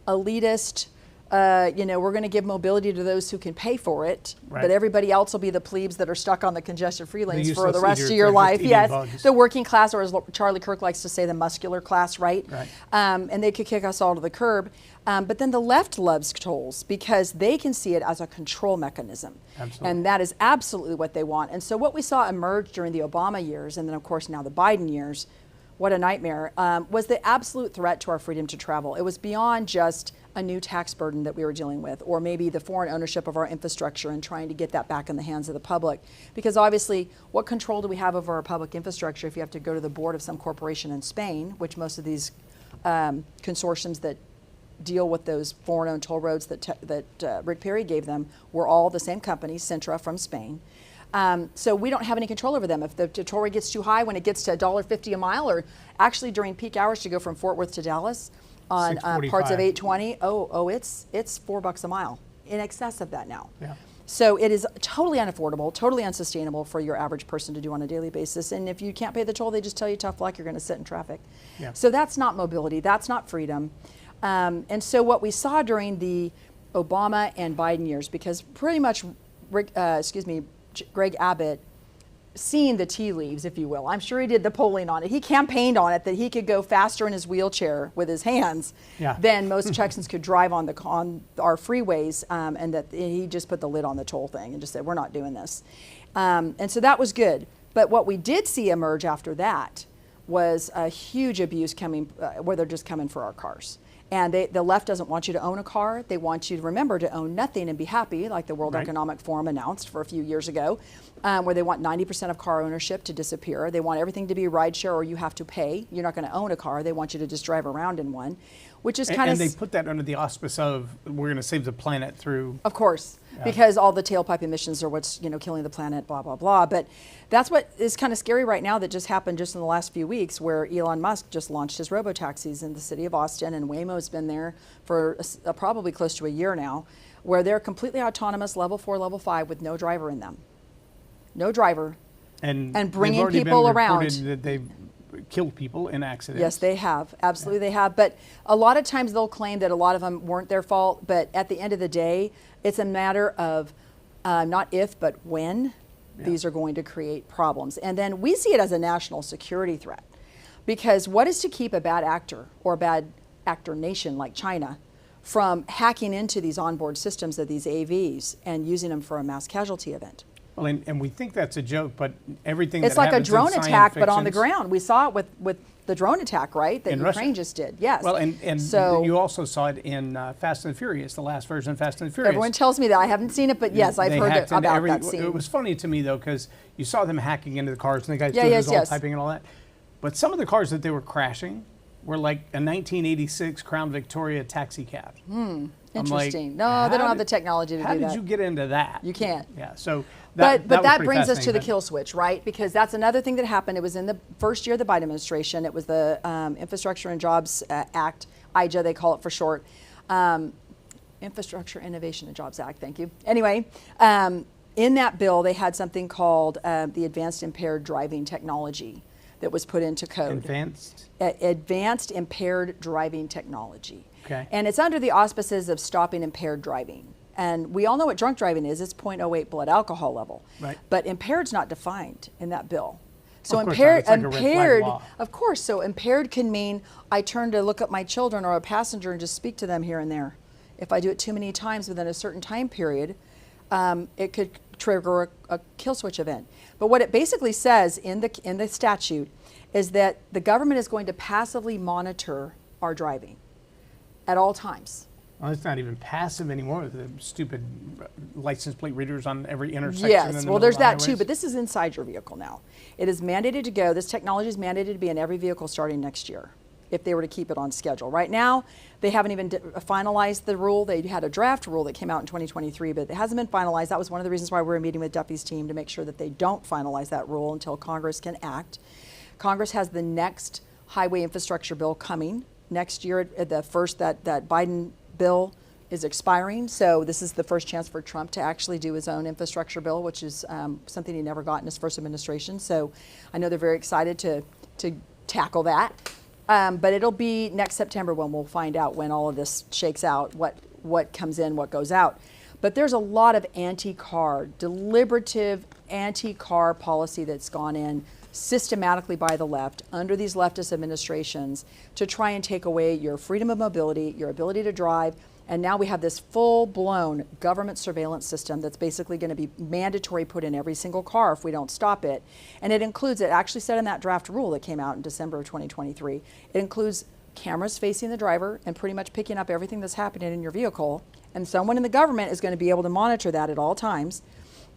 elitist, we're going to give mobility to those who can pay for it, but everybody else will be the plebes that are stuck on the congestion-free lanes for the rest of your life. Yes, the working class, or as Charlie Kirk likes to say, the muscular class, right? And they could kick us all to the curb. But then the left loves tolls because they can see it as a control mechanism. Absolutely. And that is absolutely what they want. And so what we saw emerge during the Obama years, and then of course now the Biden years, what a nightmare, was the absolute threat to our freedom to travel. It was beyond just a new tax burden that we were dealing with, or maybe the foreign ownership of our infrastructure and trying to get that back in the hands of the public. Because obviously, what control do we have over our public infrastructure if you have to go to the board of some corporation in Spain, which most of these consortiums that deal with those foreign-owned toll roads that Rick Perry gave them were all the same company, Sintra from Spain. So we don't have any control over them. If the toll rate gets too high, when it gets to $1.50 a mile, or actually during peak hours to go from Fort Worth to Dallas on parts of 820, it's $4 a mile, in excess of that now. Yeah. So it is totally unaffordable, totally unsustainable for your average person to do on a daily basis. And if you can't pay the toll, they just tell you tough luck, you're going to sit in traffic. Yeah. So that's not mobility, that's not freedom. And so what we saw during the Obama and Biden years, because pretty much Greg Abbott, seeing the tea leaves, if you will, I'm sure he did the polling on it. He campaigned on it that he could go faster in his wheelchair with his hands than most Texans could drive on our freeways, and that he just put the lid on the toll thing and just said, we're not doing this. And so that was good. But what we did see emerge after that was a huge abuse coming, where they're just coming for our cars. And the left doesn't want you to own a car. They want you to remember to own nothing and be happy, like the World Economic Forum announced for a few years ago, where they want 90% of car ownership to disappear. They want everything to be rideshare, or you have to pay. You're not going to own a car. They want you to just drive around in one, which is kind of... And they put that under the auspice of, we're going to save the planet through... Of course, because all the tailpipe emissions are what's killing the planet, blah, blah, blah. But that's what is kind of scary right now, that just happened just in the last few weeks, where Elon Musk just launched his robo-taxis in the city of Austin, and Waymo's been there for probably close to a year now, where they're completely autonomous, level 4, level 5, with no driver in them. No driver. And bringing people around. That they've killed people in accidents. Yes, they have. Absolutely, they have. But a lot of times they'll claim that a lot of them weren't their fault. But at the end of the day, it's a matter of not if, but when these are going to create problems. And then we see it as a national security threat. Because what is to keep a bad actor, or a bad actor nation like China, from hacking into these onboard systems of these AVs and using them for a mass casualty event? Well, and we think that's a joke, but everything it's that like a happens drone in attack, but on the fictions- ground. We saw it with the drone attack, right? That In Ukraine Russia. just did. Yes. Well, and so you also saw it in Fast and Furious, the last version of Fast and Furious. everyone tells me that. I haven't seen it, but yes, I've They heard hacked into about that scene. It was funny to me, though, because you saw them hacking into the cars, and the guys doing all typing and all that. But some of the cars that they were crashing were like a 1986 Crown Victoria taxi cab. Interesting. No, they don't have the technology to do that. How did you get into that? You can't. Yeah, so But was that pretty brings us to the fascinating. kill switch, right? Because that's another thing that happened. It was in the first year of the Biden administration. It was the Infrastructure and Jobs Act, IJA they call it for short. Infrastructure Innovation and Jobs Act, thank you. Anyway, in that bill they had something called the Advanced Impaired Driving Technology that was put into code. Advanced Impaired Driving Technology. Okay. And it's under the auspices of stopping impaired driving. And we all know what drunk driving is. It's 0.08 blood alcohol level. Right. But impaired's not defined in that bill. So Of course not. It's like a red flag impaired, law. of course. So impaired can mean I turn to look at my children or a passenger and just speak to them here and there. If I do it too many times within a certain time period, it could trigger a kill switch event. But what it basically says in the statute is that the government is going to passively monitor our driving at all times. Well, it's not even passive anymore with the stupid license plate readers on every intersection. Yes, well, there's that too, but this is inside your vehicle now. It is mandated to go. This technology is mandated to be in every vehicle starting next year, if they were to keep it on schedule. Right now, they haven't even finalized the rule. They had a draft rule that came out in 2023, but it hasn't been finalized. That was one of the reasons why we're meeting with Duffy's team to make sure that they don't finalize that rule until Congress can act. Congress has the next highway infrastructure bill coming next year. The first that Biden bill is expiring, so this is the first chance for Trump to actually do his own infrastructure bill, which is something he never got in his first administration. So I know they're very excited to tackle that. But it'll be next September when we'll find out, when all of this shakes out, what comes in, what goes out. But there's a lot of anti-car, deliberative anti-car policy that's gone in systematically by the left under these leftist administrations to try and take away your freedom of mobility, your ability to drive. And now we have this full-blown government surveillance system that's basically going to be mandatory put in every single car if we don't stop it. And it includes, it actually said in that draft rule that came out in December of 2023, it includes cameras facing the driver and pretty much picking up everything that's happening in your vehicle. And someone in the government is going to be able to monitor that at all times.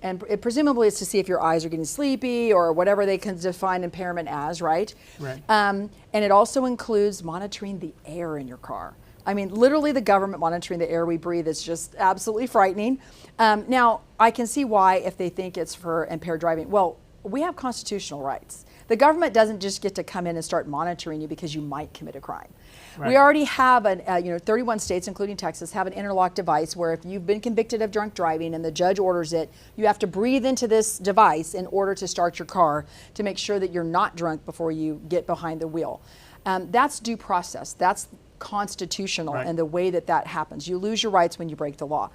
And it presumably it's to see if your eyes are getting sleepy or whatever they can define impairment as, right? Right. And it also includes monitoring the air in your car. I mean, literally the government monitoring the air we breathe is just absolutely frightening. Now, I can see why if they think it's for impaired driving. Well, we have constitutional rights. The government doesn't just get to come in and start monitoring you because you might commit a crime. Right. We already have 31 states, including Texas, have an interlock device where if you've been convicted of drunk driving and the judge orders it, you have to breathe into this device in order to start your car to make sure that you're not drunk before you get behind the wheel. That's due process. That's constitutional, right. And the way that happens. You lose your rights when you break the law.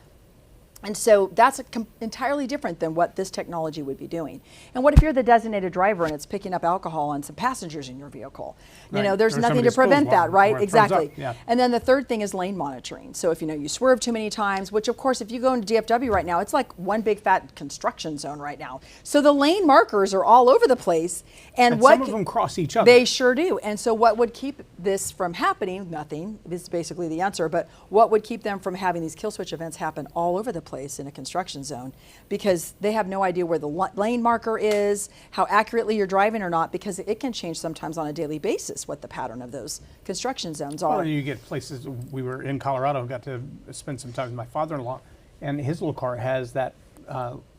And so that's entirely different than what this technology would be doing. And what if you're the designated driver and it's picking up alcohol on some passengers in your vehicle? Right. You know, there's Or nothing to prevent that, right? Exactly. Yeah. And then the third thing is lane monitoring. So if you swerve too many times, which of course if you go into DFW right now, it's like one big fat construction zone right now. So the lane markers are all over the place. And some of them cross each other. They sure do. And so what would keep this from happening? Nothing is basically the answer. But what would keep them from having these kill switch events happen all over the place in a construction zone? Because they have no idea where the lane marker is, how accurately you're driving or not, because it can change sometimes on a daily basis what the pattern of those construction zones are. Well, you get places. We were in Colorado, got to spend some time with my father-in-law, and his little car has that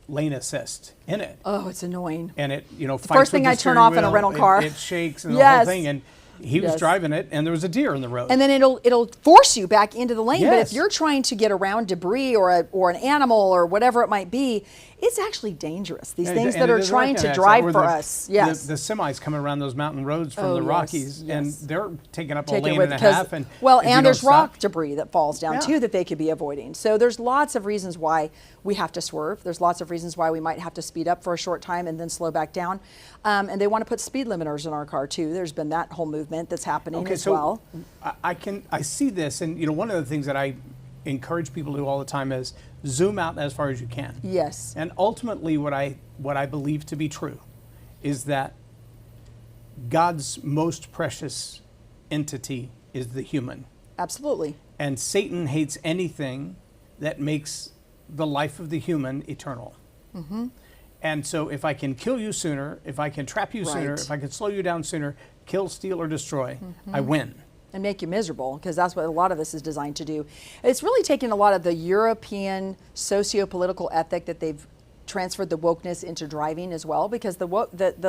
lane assist in it. Oh, it's annoying. And it, fights first thing with the I turn steering off in a wheel, rental car. It shakes and the Yes. whole thing. And he was Yes. driving it, and there was a deer in the road. And then it'll force you back into the lane. But Yes. if you're trying to get around debris or an animal or whatever it might be, it's actually dangerous. These things that it are is trying like to that. drive Or for the- us. Yes. The semis coming around those mountain roads from Oh, the yes, Rockies, and yes. they're taking up a Take it lane with, and a because- half. And well, if you and don't there's stop- rock debris that falls down Yeah. too that they could be avoiding. So there's lots of reasons why we have to swerve. There's lots of reasons why we might have to speed up for a short time and then slow back down. And they want to put speed limiters in our car too. There's been that whole movement that's happening as well. I see this, and one of the things that I encourage people to do all the time is zoom out as far as you can. Yes. And ultimately, what I believe to be true is that God's most precious entity is the human. Absolutely. And Satan hates anything that makes the life of the human eternal. Mm-hmm. And so if I can kill you sooner, if I can trap you sooner, Right. if I can slow you down sooner, kill, steal, or destroy, I win. And make you miserable, because that's what a lot of this is designed to do. It's really taken a lot of the European socio-political ethic that they've transferred the wokeness into driving as well, because the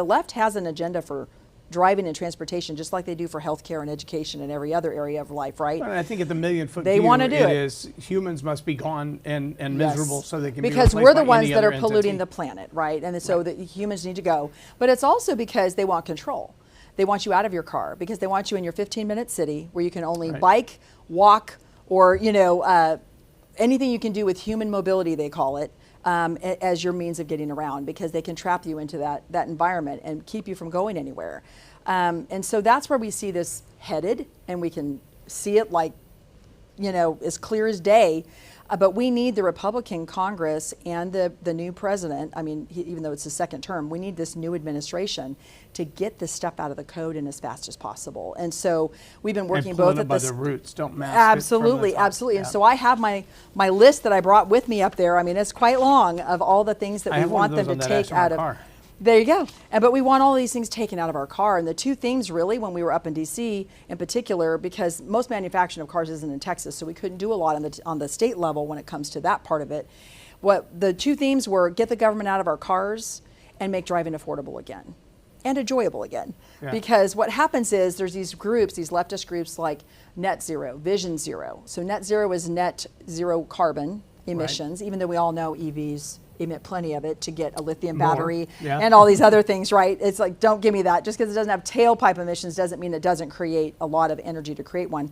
left has an agenda for driving and transportation, just like they do for healthcare and education and every other area of life, right? And I think at the million-foot They view, wanna do it it. is humans must be gone and miserable Yes. so they can because be we're replaced the by ones any that are other polluting entity. the planet, right? And so the humans need to go. But it's also because they want control. They want you out of your car because they want you in your 15-minute city where you can only Right. bike, walk, or anything you can do with human mobility, they call it, as your means of getting around, because they can trap you into that environment and keep you from going anywhere. And so that's where we see this headed, and we can see it like, as clear as day. But we need the Republican Congress and the new president. I mean, even though it's his second term, we need this new administration to get this stuff out of the code and as fast as possible. And so we've been working both at by this. the roots, don't mask Absolutely, it from the top. absolutely. Yeah. And so I have my list that I brought with me up there. I mean, it's quite long of all the things that I we have one want of them those to on that take ash in my out of. car. There you go. But we want all these things taken out of our car. And the two themes really, when we were up in DC in particular, because most manufacturing of cars isn't in Texas, so we couldn't do a lot on the state level when it comes to that part of it. What the two themes were: get the government out of our cars and make driving affordable again and enjoyable again. Yeah. Because what happens is there's these groups, these leftist groups like Net Zero, Vision Zero. So Net Zero is net zero carbon emissions, even though we all know EVs emit plenty of it to get a lithium battery and all these other things, right? It's like, don't give me that. Just because it doesn't have tailpipe emissions doesn't mean it doesn't create a lot of energy to create one.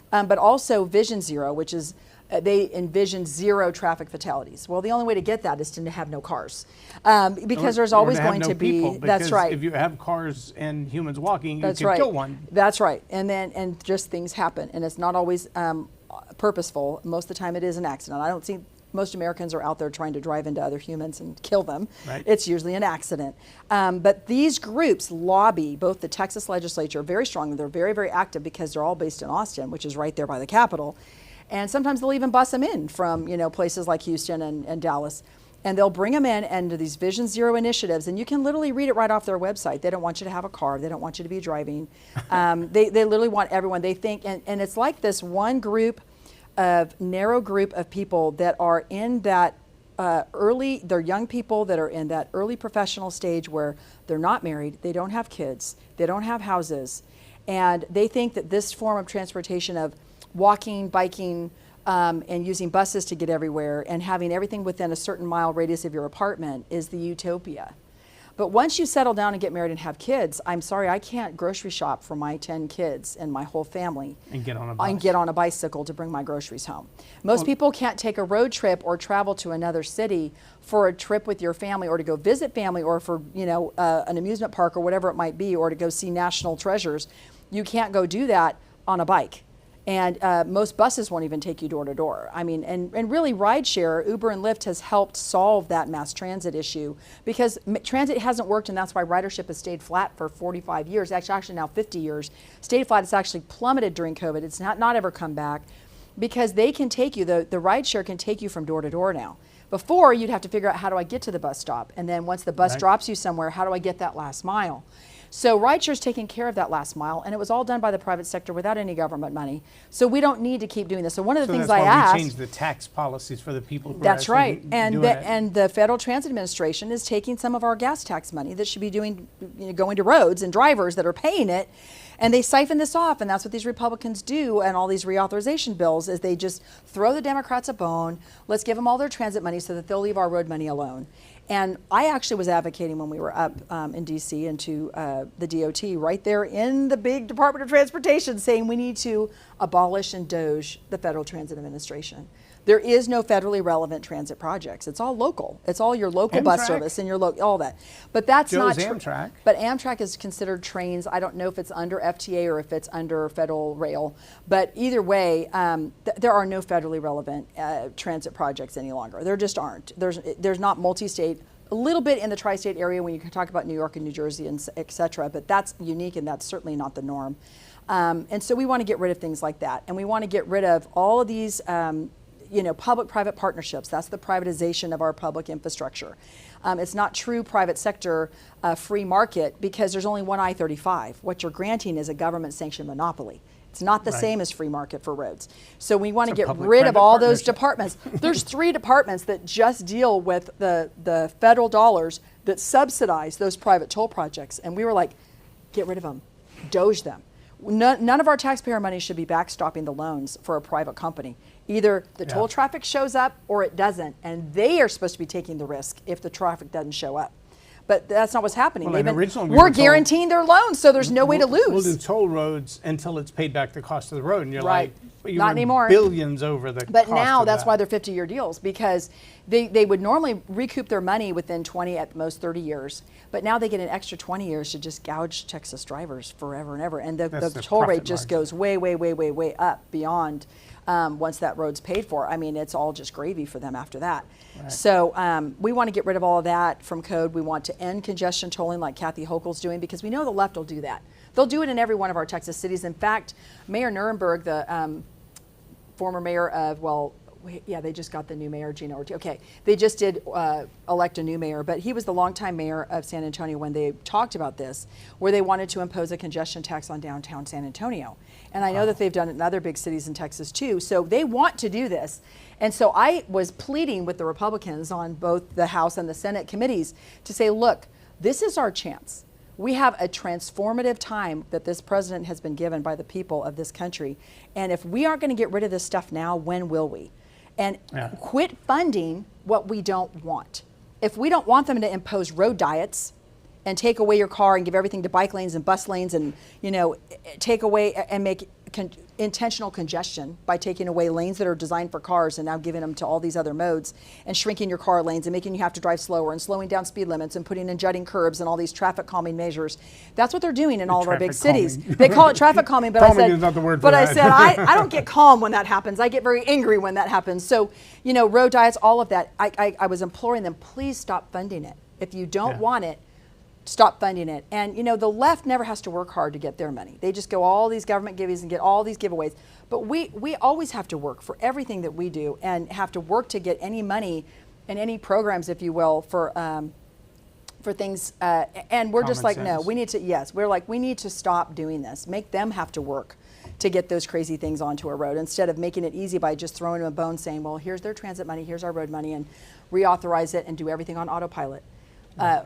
But also Vision Zero, which is they envision zero traffic fatalities. Well, the only way to get that is to have no cars, because there's always going to be. That's right. If you have cars and humans walking, you That's can right. kill one. That's right. And just things happen, and it's not always purposeful. Most of the time, it is an accident. I don't see most Americans are out there trying to drive into other humans and kill them. Right. It's usually an accident. But these groups lobby both the Texas legislature very strongly. They're very, very active because they're all based in Austin, which is right there by the Capitol. And sometimes they'll even bus them in from places like Houston and Dallas. And they'll bring them in and these Vision Zero initiatives, and you can literally read it right off their website. They don't want you to have a car. They don't want you to be driving. They literally want everyone. They think, and it's like this one narrow group of people that are in that they're young people that are in that early professional stage where they're not married, they don't have kids, they don't have houses, and they think that this form of transportation of walking, biking, and using buses to get everywhere and having everything within a certain mile radius of your apartment is the utopia. But once you settle down and get married and have kids, I'm sorry, I can't grocery shop for my 10 kids and my whole family. And get on a bus. And get on a bicycle to bring my groceries home. Most people can't take a road trip or travel to another city for a trip with your family or to go visit family or for an amusement park or whatever it might be or to go see national treasures. You can't go do that on a bike. And most buses won't even take you door to door. I mean, and really rideshare, Uber and Lyft has helped solve that mass transit issue because transit hasn't worked, and that's why ridership has stayed flat for 45 years, actually now 50 years. Stayed flat, it's actually plummeted during COVID. It's not ever come back because they can take you, the rideshare can take you from door to door now. Before, you'd have to figure out how do I get to the bus stop? And then once the bus drops you somewhere, how do I get that last mile? So rideshare's taking care of that last mile, and it was all done by the private sector without any government money. So we don't need to keep doing this. So one of the things I asked. That's why we changed the tax policies for the people who That's are right. doing And the Federal Transit Administration is taking some of our gas tax money that should be going to roads and drivers that are paying it, and they siphon this off, and that's what these Republicans do, and all these reauthorization bills is they just throw the Democrats a bone. Let's give them all their transit money so that they'll leave our road money alone. And I actually was advocating when we were up in DC and to the DOT right there in the big Department of Transportation saying we need to abolish and doge the Federal Transit Administration. There is no federally relevant transit projects. It's all local. It's all your local bus service and your all that. But that's Joe's not Amtrak. But Amtrak is considered trains. I don't know if it's under FTA or if it's under federal rail. But either way, there are no federally relevant transit projects any longer. There just aren't. There's not multi-state. A little bit in the tri-state area when you can talk about New York and New Jersey and et cetera, but that's unique and that's certainly not the norm. And so we want to get rid of things like that. And we want to get rid of all of these public-private partnerships. That's the privatization of our public infrastructure. It's not true private sector free market because there's only one I-35. What you're granting is a government-sanctioned monopoly. It's not the same as free market for roads. So we want to get rid of all those departments. There's 3 departments that just deal with the federal dollars that subsidize those private toll projects. And we were like, get rid of them, doge them. None of our taxpayer money should be backstopping the loans for a private company. Either the toll traffic shows up or it doesn't, and they are supposed to be taking the risk if the traffic doesn't show up. But that's not what's happening. Well, we're guaranteeing their loans, so there's no way to lose. We'll do toll roads until it's paid back the cost of the road. And you're like, You Not were anymore. Billions over the But cost now of that's that. why they're 50-year deals, because they would normally recoup their money within 20, at most 30 years. But now they get an extra 20 years to just gouge Texas drivers forever and ever. And the That's the toll rate profit just margin. goes way, way, way, way, way up beyond once that road's paid for. I mean, it's all just gravy for them after that. Right. So we want to get rid of all of that from code. We want to end congestion tolling like Kathy Hochul's doing, because we know the left will do that. They'll do it in every one of our Texas cities. In fact, Mayor Nuremberg, the former mayor of, they just got the new mayor, Gina Ortiz. Okay, they just did elect a new mayor, but he was the longtime mayor of San Antonio when they talked about this, where they wanted to impose a congestion tax on downtown San Antonio. And I know that they've done it in other big cities in Texas too, so they want to do this. And so I was pleading with the Republicans on both the House and the Senate committees to say, look, this is our chance. We have a transformative time that this president has been given by the people of this country. And if we aren't going to get rid of this stuff now, when will we? And quit funding what we don't want. If we don't want them to impose road diets and take away your car and give everything to bike lanes and bus lanes and, take away and make intentional congestion by taking away lanes that are designed for cars and now giving them to all these other modes and shrinking your car lanes and making you have to drive slower and slowing down speed limits and putting in jutting curbs and all these traffic calming measures. That's what they're doing in all of our big cities. They call it traffic calming, but Calming is not the word for I that. said, I don't get calm when that happens. I get very angry when that happens. So, road diets, all of that, I was imploring them, please stop funding it. If you don't want it, stop funding it. And the left never has to work hard to get their money. They just go all these government giveaways and get all these giveaways. But we always have to work for everything that we do and have to work to get any money and any programs, if you will, for things. And we're just like, Common no, sense. we need to, we're like, we need to stop doing this. Make them have to work to get those crazy things onto a road instead of making it easy by just throwing them a bone saying, well, here's their transit money, here's our road money, and reauthorize it and do everything on autopilot.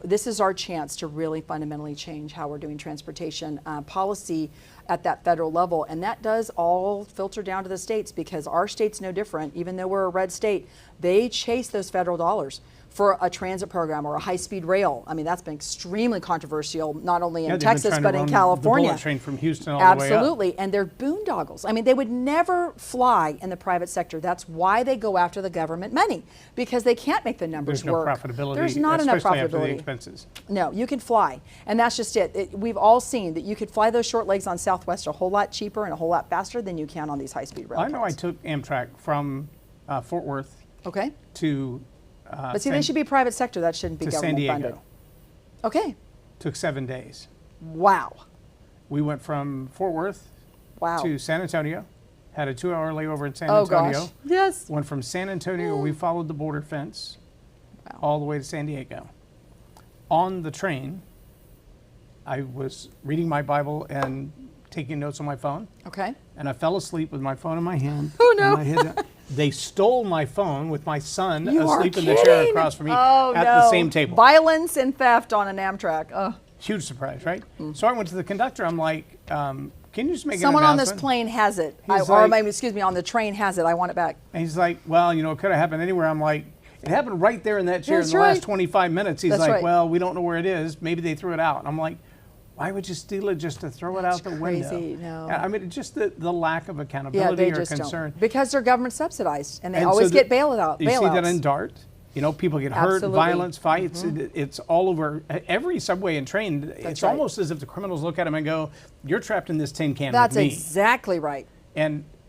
This is our chance to really fundamentally change how we're doing transportation policy at that federal level. And that does all filter down to the states, because our state's no different. Even though we're a red state, they chase those federal dollars for a transit program or a high-speed rail. I mean, that's been extremely controversial, not only in they've been Texas, trying to but in run California. The bullet train from Houston all the way up. Absolutely, and they're boondoggles. I mean, they would never fly in the private sector. That's why they go after the government money, because they can't make the numbers There's no work. profitability. There's not enough especially after the profitability. expenses. No, you can fly, and that's just it. We've all seen that you could fly those short legs on Southwest a whole lot cheaper and a whole lot faster than you can on these high-speed rail I know I cars. took Amtrak from Fort Worth Okay, to but see, they should be private sector. That shouldn't be to San government Diego. funded. Okay, Took 7 days. wow, We went from Fort Worth wow. to San Antonio, had a 2-hour layover in San Oh Antonio. gosh, yes. Went from San Antonio, we followed the border fence Wow. all the way to San Diego. On the train, I was reading my Bible and taking notes on my phone, Okay. and I fell asleep with my phone in my hand. Oh, no. and my head- They stole my phone with my son You are asleep in the chair kidding. across from me Oh, at no. the same table. Violence and theft on an Amtrak. Oh. Huge surprise, right? Mm. So I went to the conductor. I'm like, can you just make Someone an on this announcement? plane has it. He's Or like- maybe, excuse me, on the train has it. I want it back. And he's like, well, it could have happened anywhere. I'm like, it happened right there in that chair That's in the last right. 25 minutes. He's That's like, right. well, we don't know where it is. Maybe they threw it out. And I'm like, why would you steal it just to throw it out the crazy. window? No. I mean, just the lack of Yeah, accountability they or just concern. don't. Because they're government subsidized, and they And always so get bailouts. You see that in DART. People get hurt, Absolutely. violence, fights. It's all over every subway and train. It's right. almost as if the criminals look at them and go, you're trapped in this tin can That's with me. exactly right.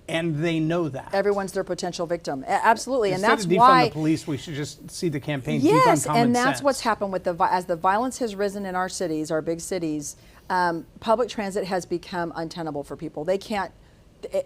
And they know that. Everyone's their potential victim. Absolutely, Instead and that's of defund why. the police, we should just see the campaign Yes, defund common and that's sense. what's happened with as the violence has risen in our cities, our big cities. Public transit has become untenable for people. They can't.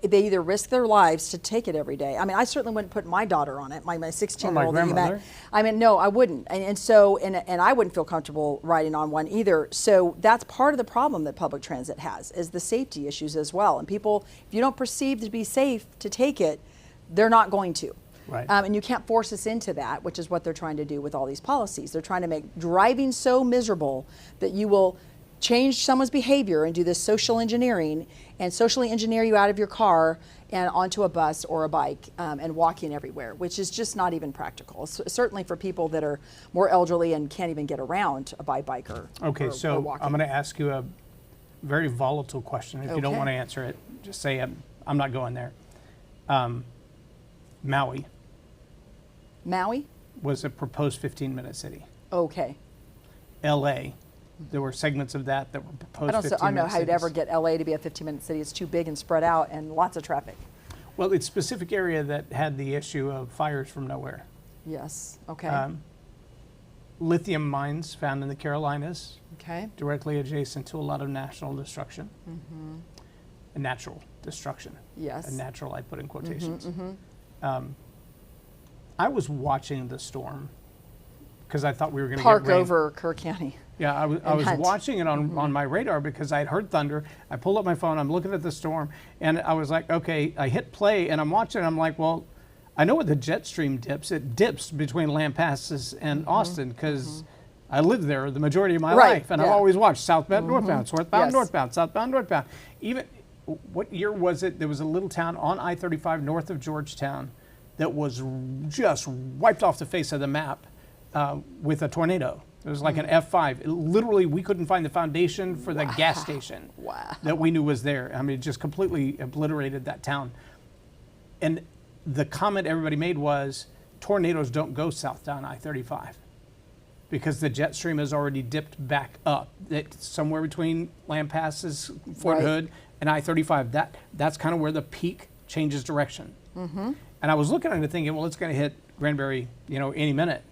They either risk their lives to take it every day. I mean, I certainly wouldn't put my daughter on it, my 16-year-old that you met. grandmother? I mean, no, I wouldn't. And so I wouldn't feel comfortable riding on one either. So that's part of the problem that public transit has, is the safety issues as well. And people, if you don't perceive to be safe to take it, they're not going to. Right. And you can't force us into that, which is what they're trying to do with all these policies. They're trying to make driving so miserable that you will change someone's behavior and do this social engineering and socially engineer you out of your car and onto a bus or a bike and walking everywhere, which is just not even practical. Certainly for people that are more elderly and can't even get around by bike or Okay, so walking. I'm going to ask you a very volatile question. If you don't Okay. want to answer it, just say I'm not going there. Maui Maui? was a proposed 15-minute city. Okay. LA, there were segments of that were proposed 15-minute I don't know how you'd cities. ever get LA to be a 15-minute city. It's too big and spread out and lots of traffic. Well, it's a specific area that had the issue of fires from nowhere. Yes. Okay. Lithium mines found in the Carolinas, okay. directly adjacent to a lot of national destruction. A natural destruction. Yes. A natural, I put in quotations. I was watching the storm because I thought we were going to get rain. Park over Kerr County. Yeah, I was Hunt. watching it on my radar because I'd heard thunder. I pulled up my phone, I'm looking at the storm, and I was like, okay, I hit play, and I'm watching, and I'm like, well, I know what the jet stream dips. It dips between Lampasas and Austin because I lived there the majority of my life, and I've always watched southbound, northbound, southbound, northbound, southbound, northbound. Even, what year was it? There was a little town on I-35 north of Georgetown that was just wiped off the face of the map with a tornado. It was like an F5. Literally, we couldn't find the foundation for the gas station that we knew was there. I mean, it just completely obliterated that town. And the comment everybody made was, tornadoes don't go south down I-35 because the jet stream has already dipped back up. It's somewhere between Lampasas, Fort Hood, and I-35. That's kind of where the peak changes direction. And I was looking at it thinking, well, it's going to hit Granbury, any minute.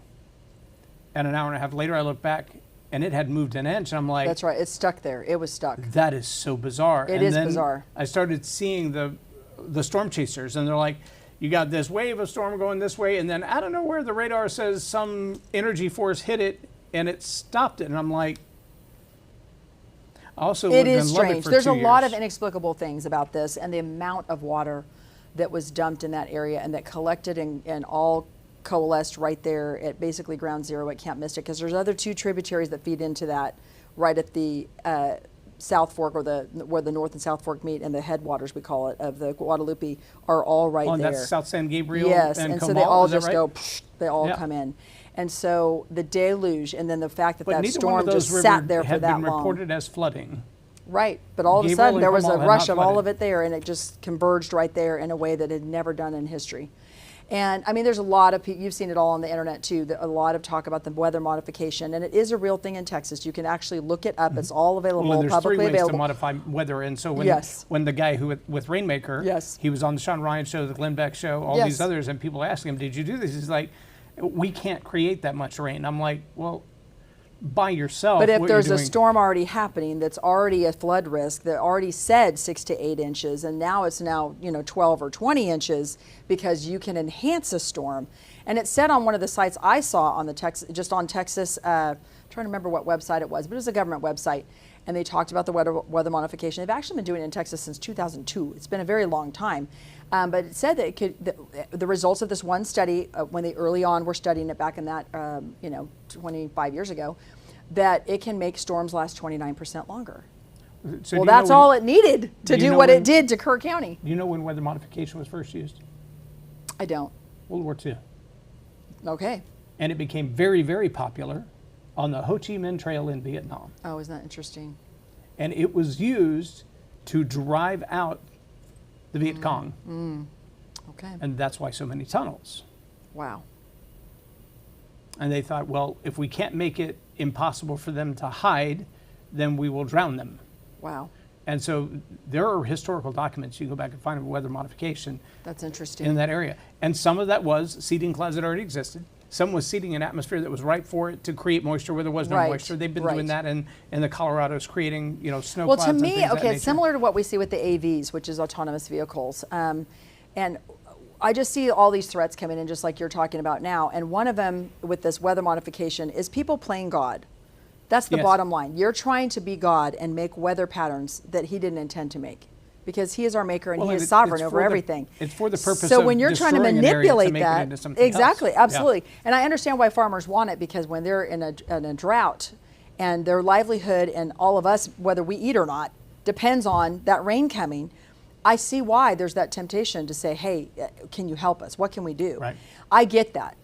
And an hour and a half later, I looked back, and it had moved an inch. And I'm like, that's right. It's stuck there. It was stuck. That is so bizarre. It is bizarre. I started seeing the storm chasers, and they're like, you got this wave of storm going this way, and then out of nowhere, the radar says some energy force hit it, and it stopped it. And I'm like, also, it is strange. There's a lot of years. inexplicable things about this, and the amount of water that was dumped in that area and that collected and all coalesced right there at basically ground zero at Camp Mystic, because there's other two tributaries that feed into that right at the South Fork, or where the North and South Fork meet, and the headwaters, we call it, of the Guadalupe are all right there. And that's South San Gabriel. Yes, and so Comal, they all is that just right? go, they all come in. And so the deluge, and then the fact that But that neither one storm of those just rivers sat there for had that been long. reported as flooding. Right, but all of a Gabriel sudden and there was a Comal had rush not of all flooded. of it there, and it just converged right there in a way that had never done in history. And I mean, there's a lot of people, you've seen it all on the internet too, a lot of talk about the weather modification, and it is a real thing in Texas. You can actually look it up. It's all available, Well, there's publicly three ways available. to modify weather, and so when the guy who with Rainmaker, he was on the Sean Ryan show, the Glenn Beck show, all these others, and people asking him, "Did you do this?" He's like, "We can't create that much rain." I'm like, "Well, by yourself." But if what there's you're a doing, storm already happening that's already a flood risk, that already said 6 to 8 inches, and now it's 12 or 20 inches because you can enhance a storm. And it said on one of the sites I saw on the Texas, trying to remember what website it was, but it was a government website, and they talked about the weather modification. They've actually been doing it in Texas since 2002. It's been a very long time. But it said that the results of this one study, when they early on were studying it back in that, 25 years ago, that it can make storms last 29% longer. so Well, that's all it needed to do what it did to Kerr County. Do you know when weather modification was first used? I don't. World War II. Okay. And it became very, very popular on the Ho Chi Minh Trail in Vietnam. Oh, isn't that interesting? And it was used to drive out the Viet Cong. Okay. And that's why so many tunnels. Wow. And they thought, well, if we can't make it impossible for them to hide, then we will drown them. Wow. And so there are historical documents. You go back and find weather modification That's interesting. in that area. And some of that was seeding clouds that already existed. Some was seeding an atmosphere that was right for it to create moisture where there was no moisture. They've been doing that in the Colorado's, creating snow clouds. Well, to and me, things of that okay, nature. it's similar to what we see with the AVs, which is autonomous vehicles. And I just see all these threats coming in, just like you're talking about now. And one of them with this weather modification is people playing God. That's the bottom line. You're trying to be God and make weather patterns that he didn't intend to make, because he is our maker and he is sovereign over everything. It's for the purpose so of when you're trying to destroying an area manipulate to make it that, into something exactly, else. absolutely. And I understand why farmers want it, because when they're in a drought and their livelihood and all of us, whether we eat or not, depends on that rain coming, I see why there's that temptation to say, hey, can you help us? What can we do? Right. I get that.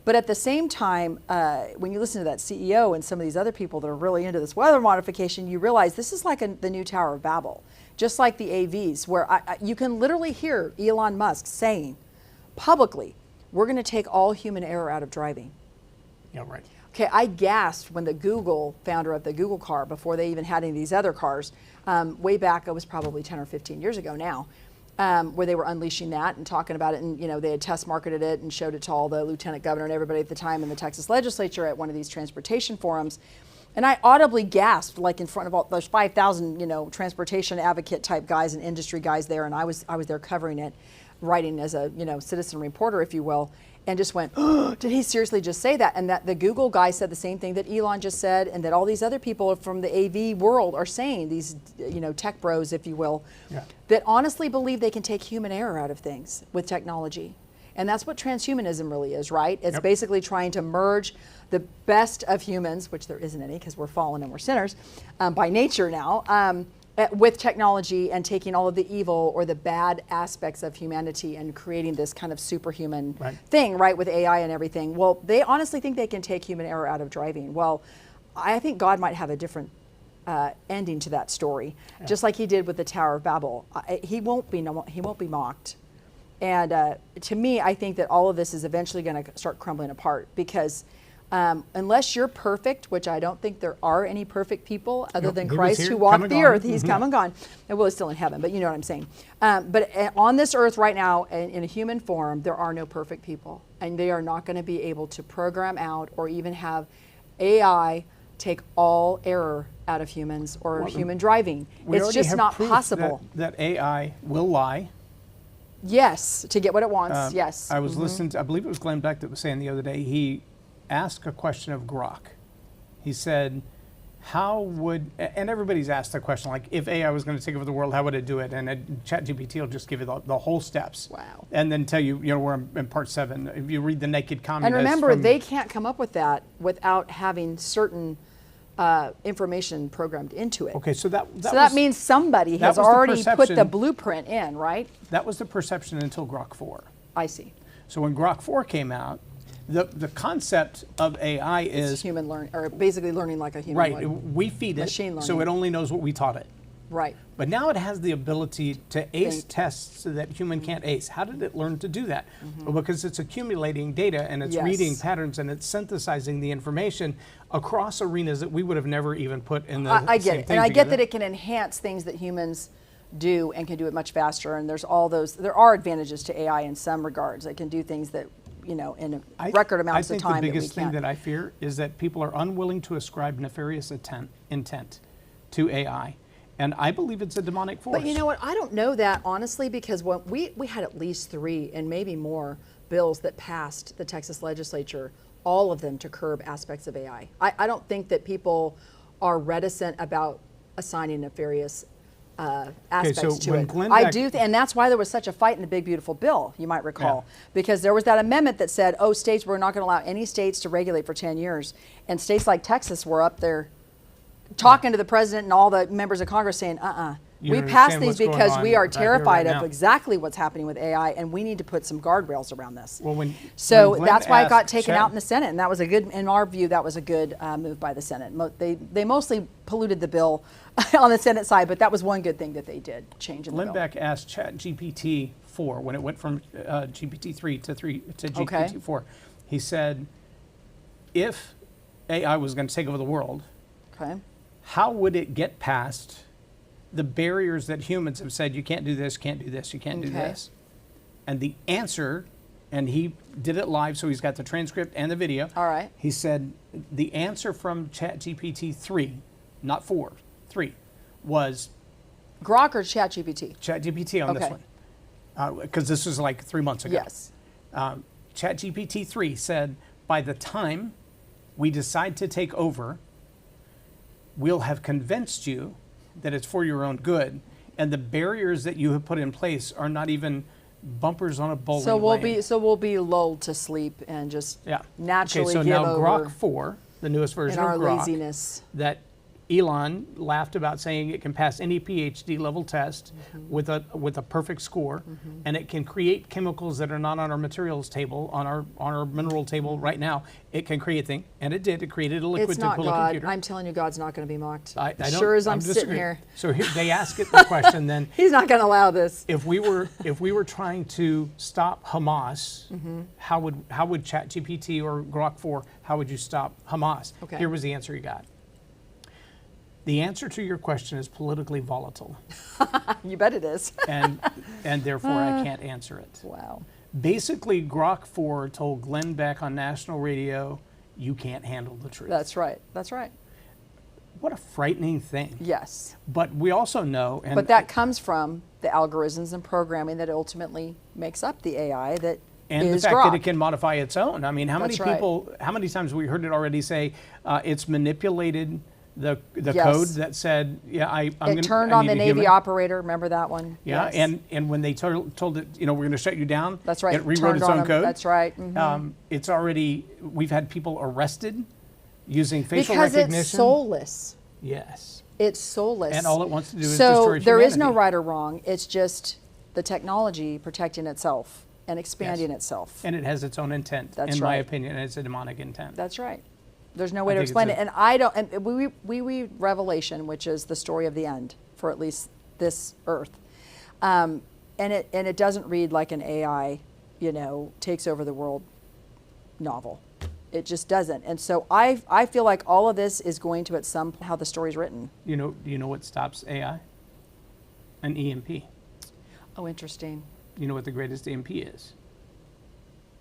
But at the same time, when you listen to that CEO and some of these other people that are really into this weather modification, you realize this is like the new Tower of Babel, just like the AVs, where you can literally hear Elon Musk saying publicly, we're going to take all human error out of driving. Yeah, right. Okay, I gasped when the Google founder of the Google car, before they even had any of these other cars, way back, it was probably 10 or 15 years ago now, where they were unleashing that and talking about it, and they had test marketed it and showed it to all the lieutenant governor and everybody at the time in the Texas legislature at one of these transportation forums. And I audibly gasped, like in front of all those 5,000, transportation advocate type guys and industry guys there, and I was there covering it, writing as a, citizen reporter, if you will, and just went, oh, did he seriously just say that? And that the Google guy said the same thing that Elon just said, and that all these other people from the AV world are saying, these, tech bros, if you will, that honestly believe they can take human error out of things with technology. And that's what transhumanism really is, right? It's basically trying to merge the best of humans, which there isn't any because we're fallen and we're sinners by nature now, with technology, and taking all of the evil or the bad aspects of humanity and creating this kind of superhuman thing, right, with AI and everything. Well, they honestly think they can take human error out of driving. Well, I think God might have a different ending to that story, just like he did with the Tower of Babel. He won't be mocked. And to me, I think that all of this is eventually going to start crumbling apart, because unless you're perfect, which I don't think there are any perfect people other than Christ who walked the earth. He's come and gone. And well, he's still in heaven, but you know what I'm saying. But on this earth right now, in a human form, there are no perfect people. And they are not going to be able to program out or even have AI take all error out of humans or human driving. It's just not possible. That AI will lie. Yes, to get what it wants, yes. I was listening to, I believe it was Glenn Beck that was saying the other day, he asked a question of Grok. He said, how would, and everybody's asked the question, like, if AI was going to take over the world, how would it do it? And ChatGPT will just give you the whole steps. Wow. And then tell you, we're in part 7. If you read The Naked Communist. And remember, they can't come up with that without having certain information programmed into it. Okay, so that means somebody has already put the blueprint in, right? That was the perception until Grok 4. I see. So when Grok 4 came out, the concept of AI is human learning, or basically learning like a human. Right, we feed machine it, learning. so it only knows what we taught it. Right. But now it has the ability to ace tests that human can't ace. How did it learn to do that? Well, because it's accumulating data and it's reading patterns and it's synthesizing the information across arenas that we would have never even put in the I get same it, thing and I together. get that it can enhance things that humans do and can do it much faster. And there's all those. There are advantages to AI in some regards. It can do things that in a record amounts of time. I think the biggest thing that I fear is that people are unwilling to ascribe nefarious intent to AI. And I believe it's a demonic force. But you know what? I don't know that, honestly, because when we had at least 3 and maybe more bills that passed the Texas legislature, all of them to curb aspects of AI. I don't think that people are reticent about assigning nefarious aspects to it. I do, and that's why there was such a fight in the Big Beautiful Bill, you might recall, because there was that amendment that said, oh, states, we're not going to allow any states to regulate for 10 years. And states like Texas were up there talking to the president and all the members of Congress saying, we passed these because we are terrified of exactly what's happening with AI, and we need to put some guardrails around this. Well, so that's why it got taken out in the Senate, and that was a good, in our view, that was a good move by the Senate. They mostly polluted the bill on the Senate side, but that was one good thing that they did change in the bill. Beck asked ChatGPT 4 when it went from GPT-3 to GPT-4. He said, if AI was going to take over the world, how would it get past the barriers that humans have said, you can't do this, can't do this, you can't do this? And the answer, and he did it live, so he's got the transcript and the video. All right. He said the answer from ChatGPT 3, not 4, 3, was... Grok or ChatGPT? ChatGPT on this one. Because this was like 3 months ago. Yes. ChatGPT 3 said, by the time we decide to take over, we'll have convinced you that it's for your own good, and the barriers that you have put in place are not even bumpers on a bowling lane. So we'll be lulled to sleep and just naturally give over. So now Grok 4, the newest version of Grok, laziness. that Elon laughed about saying it can pass any PhD level test with a perfect score, and it can create chemicals that are not on our materials table, on our mineral table right now. It can create things, and it did. It created a liquid It's to not cool a God. computer. I'm telling you, God's not going to be mocked. I don't, sure as I'm sitting disagreeing. here. So here, they ask it the question then. He's not going to allow this. If we were trying to stop Hamas, how would ChatGPT or Grok 4, how would you stop Hamas? Okay. Here was the answer he got. The answer to your question is politically volatile, You bet it is. and therefore I can't answer it. Wow. Basically, Grok 4 told Glenn Beck on national radio, "You can't handle the truth." That's right. That's right. What a frightening thing. Yes. But we also know, and But that comes from the algorithms and programming that ultimately makes up the AI that and the is fact Grok. that it can modify its own. I mean, how many That's right. people? How many times have we heard it already say it's manipulated the Yes. code that said, "Yeah, I'm going It to." turned on the Navy operator. Remember that one? Yeah, Yes. and when they told it, we're going to shut you down. That's right. It rewrote Turned its on own them. code. That's right. Mhm. It's already. We've had people arrested using facial Because recognition. it's soulless. Yes. It's soulless. And all it wants to do is so destroy there is no humanity. right or wrong. It's just the technology protecting itself and expanding itself. And it has its own intent. That's in my right. opinion, it's a demonic intent. That's right. There's no way to think it's explain a- it. And I don't. And we read Revelation, which is the story of the end for at least this earth, and it doesn't read like an AI, takes over the world novel. It just doesn't. And so I feel like all of this is going to at some point how the story's written. You know what stops AI? An EMP. Oh, interesting. You know what the greatest EMP is?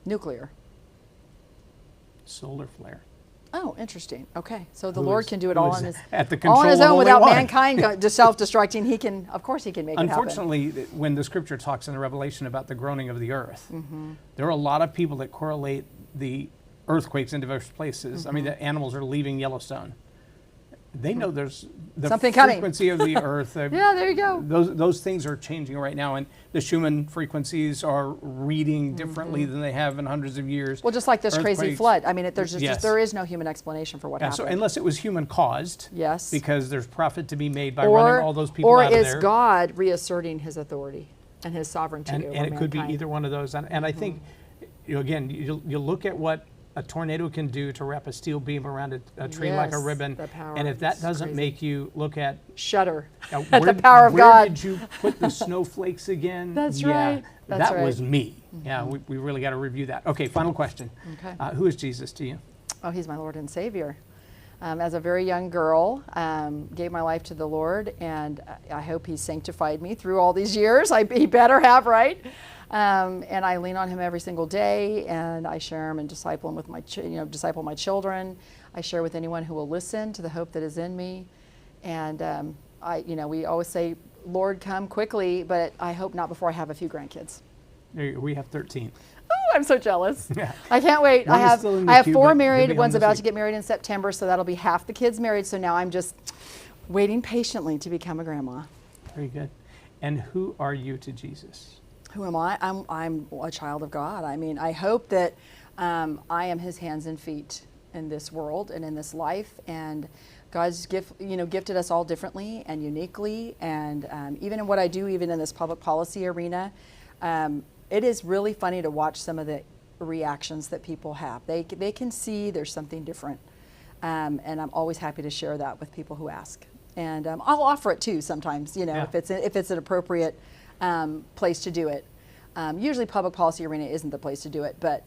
Nuclear. Solar flare. Oh, interesting. Okay, so the Who Lord is- can do it who all is on his at the all on his control of own only without one. mankind just self-destructing. He can, of course, he can make it happen. Unfortunately, when the scripture talks in the Revelation about the groaning of the earth, there are a lot of people that correlate the earthquakes in diverse places. I mean, the animals are leaving Yellowstone. They know there's the Something coming. frequency of the earth. Yeah, there you go. Those things are changing right now, and the Schumann frequencies are reading differently than they have in hundreds of years. Well, just like this crazy Earthquakes. flood. I mean, there's just, Yes. there is no human explanation for what Yeah, happened. so unless it was human caused, Yes. because there's profit to be made by running all those people or out of is there. God reasserting his authority and his sovereignty and over it could be mankind? either one of those. And I think, again, you look at what a tornado can do to wrap a steel beam around a tree like a Yes, ribbon, the power and if that is doesn't crazy. make you look at Shudder where, at the power of where God. did you put the snowflakes again? That's yeah, right. That's that right. was me. Yeah, we really got to review that. Okay, final question. Okay. Who is Jesus to you? Oh, he's my Lord and Savior. As a very young girl, gave my life to the Lord, and I hope He sanctified me through all these years. He better have, right? And I lean on Him every single day, and I share Him and disciple Him with disciple my children. I share with anyone who will listen to the hope that is in me. And we always say, "Lord, come quickly," but I hope not before I have a few grandkids. We have 13. Oh, I'm so jealous. Yeah. I can't wait. One I is have still in the I have queue, 4 but they'll married. be home One's this about week. to get married in September, so that'll be half the kids married. So now I'm just waiting patiently to become a grandma. Very good. And who are you to Jesus? Who am I? I'm a child of God. I mean, I hope that I am His hands and feet in this world and in this life. And God's gifted us all differently and uniquely. And even in what I do, even in this public policy arena, it is really funny to watch some of the reactions that people have. They can see there's something different. And I'm always happy to share that with people who ask. And I'll offer it too sometimes, Yeah. if it's an appropriate place to do it. Usually public policy arena isn't the place to do it, but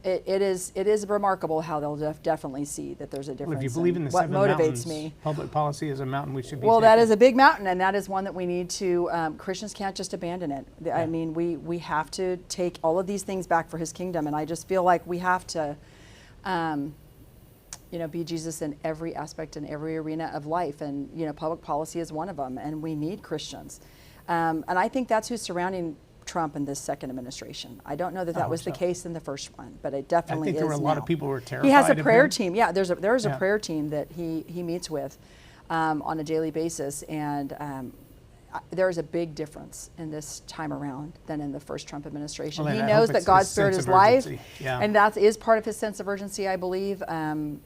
it is remarkable how they'll definitely see that there's a difference. Well, if you believe in the what seven motivates mountains, me. public policy is a mountain we should be Well, that taking. is a big mountain, and that is one that we need to, Christians can't just abandon it. I mean, we have to take all of these things back for His kingdom, and I just feel like we have to, be Jesus in every aspect, in every arena of life, and, public policy is one of them, and we need Christians. And I think that's who's surrounding Trump in this second administration. I don't know that was the case in the first one, but it definitely is. I think there were a lot now. of people who were terrified. He has a of prayer him. team. Yeah, there is a Yeah. prayer team that he meets with on a daily basis, and there is a big difference in this time around than in the first Trump administration. Well, He and I knows hope that it's God's his Spirit sense is of life, urgency. Yeah. and that is part of His sense of urgency, I believe. And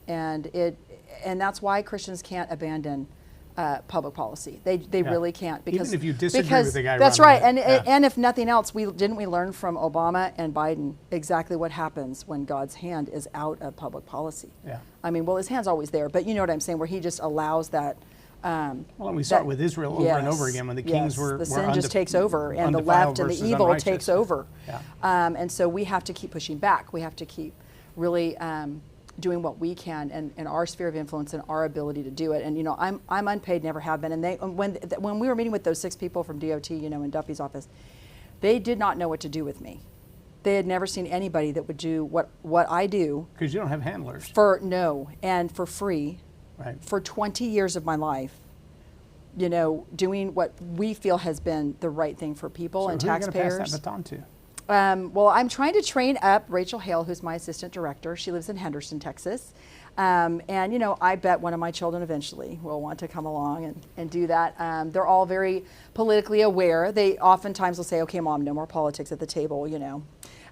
and that's why Christians can't abandon public policy. They really can't, because even if you disagree because with the guy that's running right. it. And if nothing else, we learn from Obama and Biden exactly what happens when God's hand is out of public policy. Yeah. I mean, well, his hand's always there, but you know what I'm saying, where he just allows that. Well, and we saw it with Israel over and over again when the kings were the sin just undef- takes over, and the undefiled left and the versus evil unrighteous. takes over. Yeah. And so we have to keep pushing back. We have to keep really doing what we can in our sphere of influence and our ability to do it. And you know, I'm unpaid, never have been. And when we were meeting with those 6 people from DOT, you know, in Duffy's office, they did not know what to do with me. They had never seen anybody that would do what I do. Because you don't have handlers. And for free, Right. for 20 years of my life. You know, doing what we feel has been the right thing for people and who are you taxpayers. going to pass that baton to? Well, I'm trying to train up Rachel Hale, who's my assistant director. She lives in Henderson, Texas. And, you know, I bet one of my children eventually will want to come along and do that. They're all very politically aware. They oftentimes will say, okay, Mom, no more politics at the table, you know.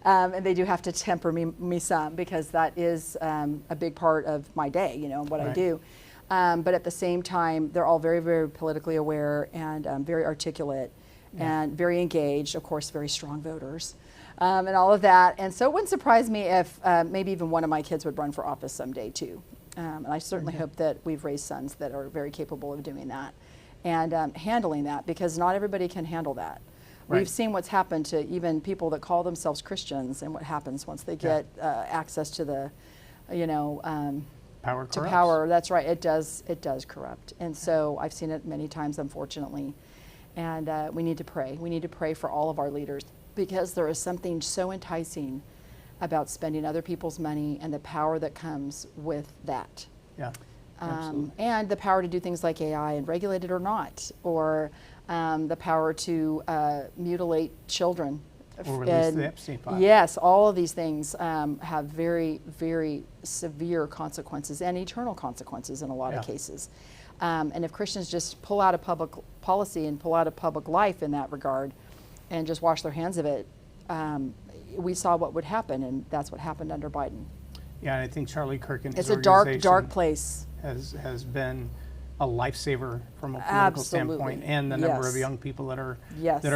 And they do have to temper me some, because that is a big part of my day, you know, what I do. But at the same time, they're all very, very politically aware and very articulate and very engaged, of course, very strong voters, and all of that. And so it wouldn't surprise me if maybe even one of my kids would run for office someday too. And I certainly hope that we've raised sons that are very capable of doing that and handling that, because not everybody can handle that. Right. We've seen what's happened to even people that call themselves Christians, and what happens once they get access to the, you know, Power to corrupts. power. That's right. It does corrupt. And so I've seen it many times, unfortunately. And we need to pray. We need to pray for all of our leaders, because there is something so enticing about spending other people's money and the power that comes with that. Yeah. Absolutely. And the power to do things like AI, and regulate it or not, or the power to mutilate children. Or release the Epstein file. Yes, all of these things have very, very severe consequences, and eternal consequences in a lot of cases. And if Christians just pull out of public policy and pull out of public life in that regard, and just wash their hands of it, we saw what would happen, and that's what happened under Biden. Yeah, and I think Charlie Kirk and his It's a dark, organization dark place. has been a lifesaver from a political standpoint, and the number of young people that are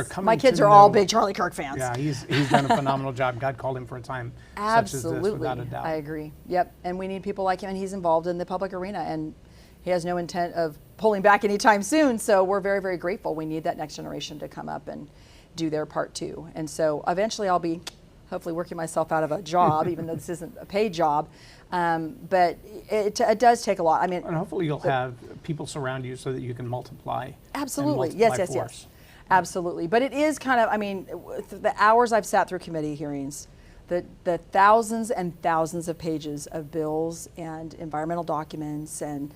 coming. My kids to are all know- big Charlie Kirk fans. Yeah, he's done a phenomenal job. God called him for a time such as this, without a doubt. I agree. Yep, and we need people like him, and he's involved in the public arena, and he has no intent of pulling back anytime soon. So we're very, very grateful. We need that next generation to come up and do their part too. And so eventually I'll be hopefully working myself out of a job, even though this isn't a paid job. But it does take a lot. I mean, And hopefully you'll have people surround you so that you can multiply. absolutely. And Yes, multiply yes, force. yes. Absolutely. But it is kind of, I mean, the hours I've sat through committee hearings, the thousands and thousands of pages of bills and environmental documents and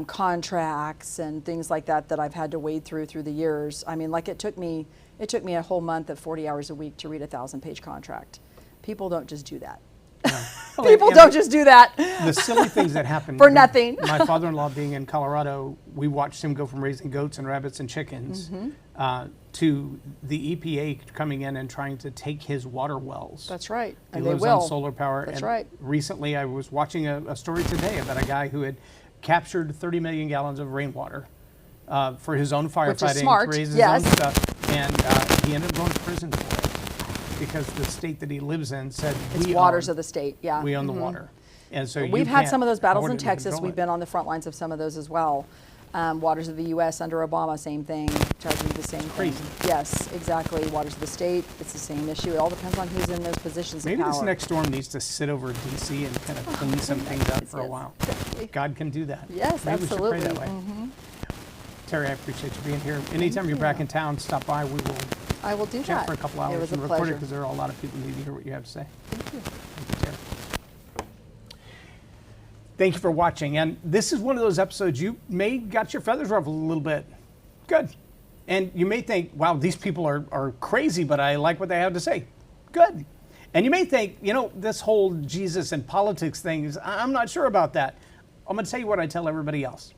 contracts and things like that that I've had to wade through the years. I mean, like it took me a whole month of 40 hours a week to read a 1,000-page contract. People don't just do that. Well, People and don't just do that. The silly things that happen For nothing. My father-in-law being in Colorado, we watched him go from raising goats and rabbits and chickens to the EPA coming in and trying to take his water wells. That's right. He And they lives will. on solar power. That's and right. Recently, I was watching a story today about a guy who had captured 30 million gallons of rainwater for his own firefighting, smart, to raise his yes. own stuff, and he ended up going to prison for it because the state that he lives in said It's we waters own, of the state, yeah. we own the water. And so We've you had can't some of those battles in afford to Texas. control We've it. been on the front lines of some of those as well. Waters of the U.S. under Obama, same thing, charging the same crazy. thing. Yes, exactly. Waters of the state, it's the same issue. It all depends on who's in those positions Maybe of power. this next storm needs to sit over D.C. and kind of clean some things up for a Yes, while. exactly. God can do that. Yes, Maybe absolutely. we should pray that way. Terri, I appreciate you being here. Anytime you're back in town, stop by. We will I will do chat that. for a couple It hours was a and record it pleasure. because there are a lot of people who need to hear what you have to say. Thank you. Thank you, Terri. Thank you for watching. And this is one of those episodes you may got your feathers ruffled a little bit. Good. And you may think, wow, these people are crazy, but I like what they have to say. Good. And you may think, you know, this whole Jesus and politics thing, I'm not sure about that. I'm going to tell you what I tell everybody else.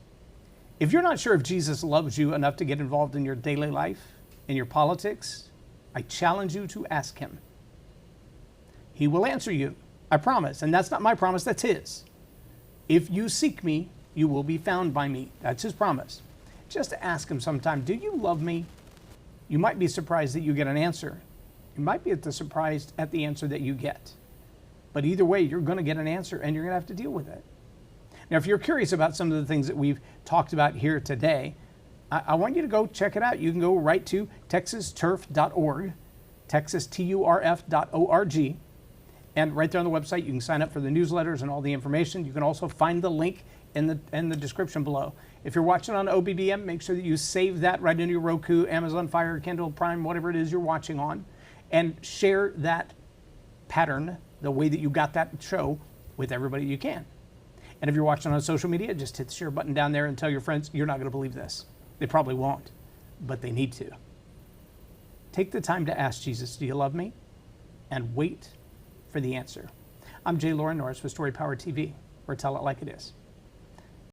If you're not sure if Jesus loves you enough to get involved in your daily life, in your politics, I challenge you to ask him. He will answer you, I promise. And that's not my promise, that's his. If you seek me, you will be found by me. That's his promise. Just ask him sometime, do you love me? You might be surprised that you get an answer. You might be surprised at the answer that you get. But either way, you're going to get an answer and you're going to have to deal with it. Now, if you're curious about some of the things that we've talked about here today, I want you to go check it out. You can go right to texasturf.org, texasturf.org, and right there on the website, you can sign up for the newsletters and all the information. You can also find the link in the description below. If you're watching on OBBM, make sure that you save that right into your Roku, Amazon Fire, Kindle, Prime, whatever it is you're watching on, and share that pattern, the way that you got that show, with everybody you can. And if you're watching on social media, just hit the share button down there and tell your friends, you're not going to believe this. They probably won't, but they need to. Take the time to ask Jesus, do you love me? And wait for the answer. I'm Loren Norris with Storypower TV, or Tell It Like It Is.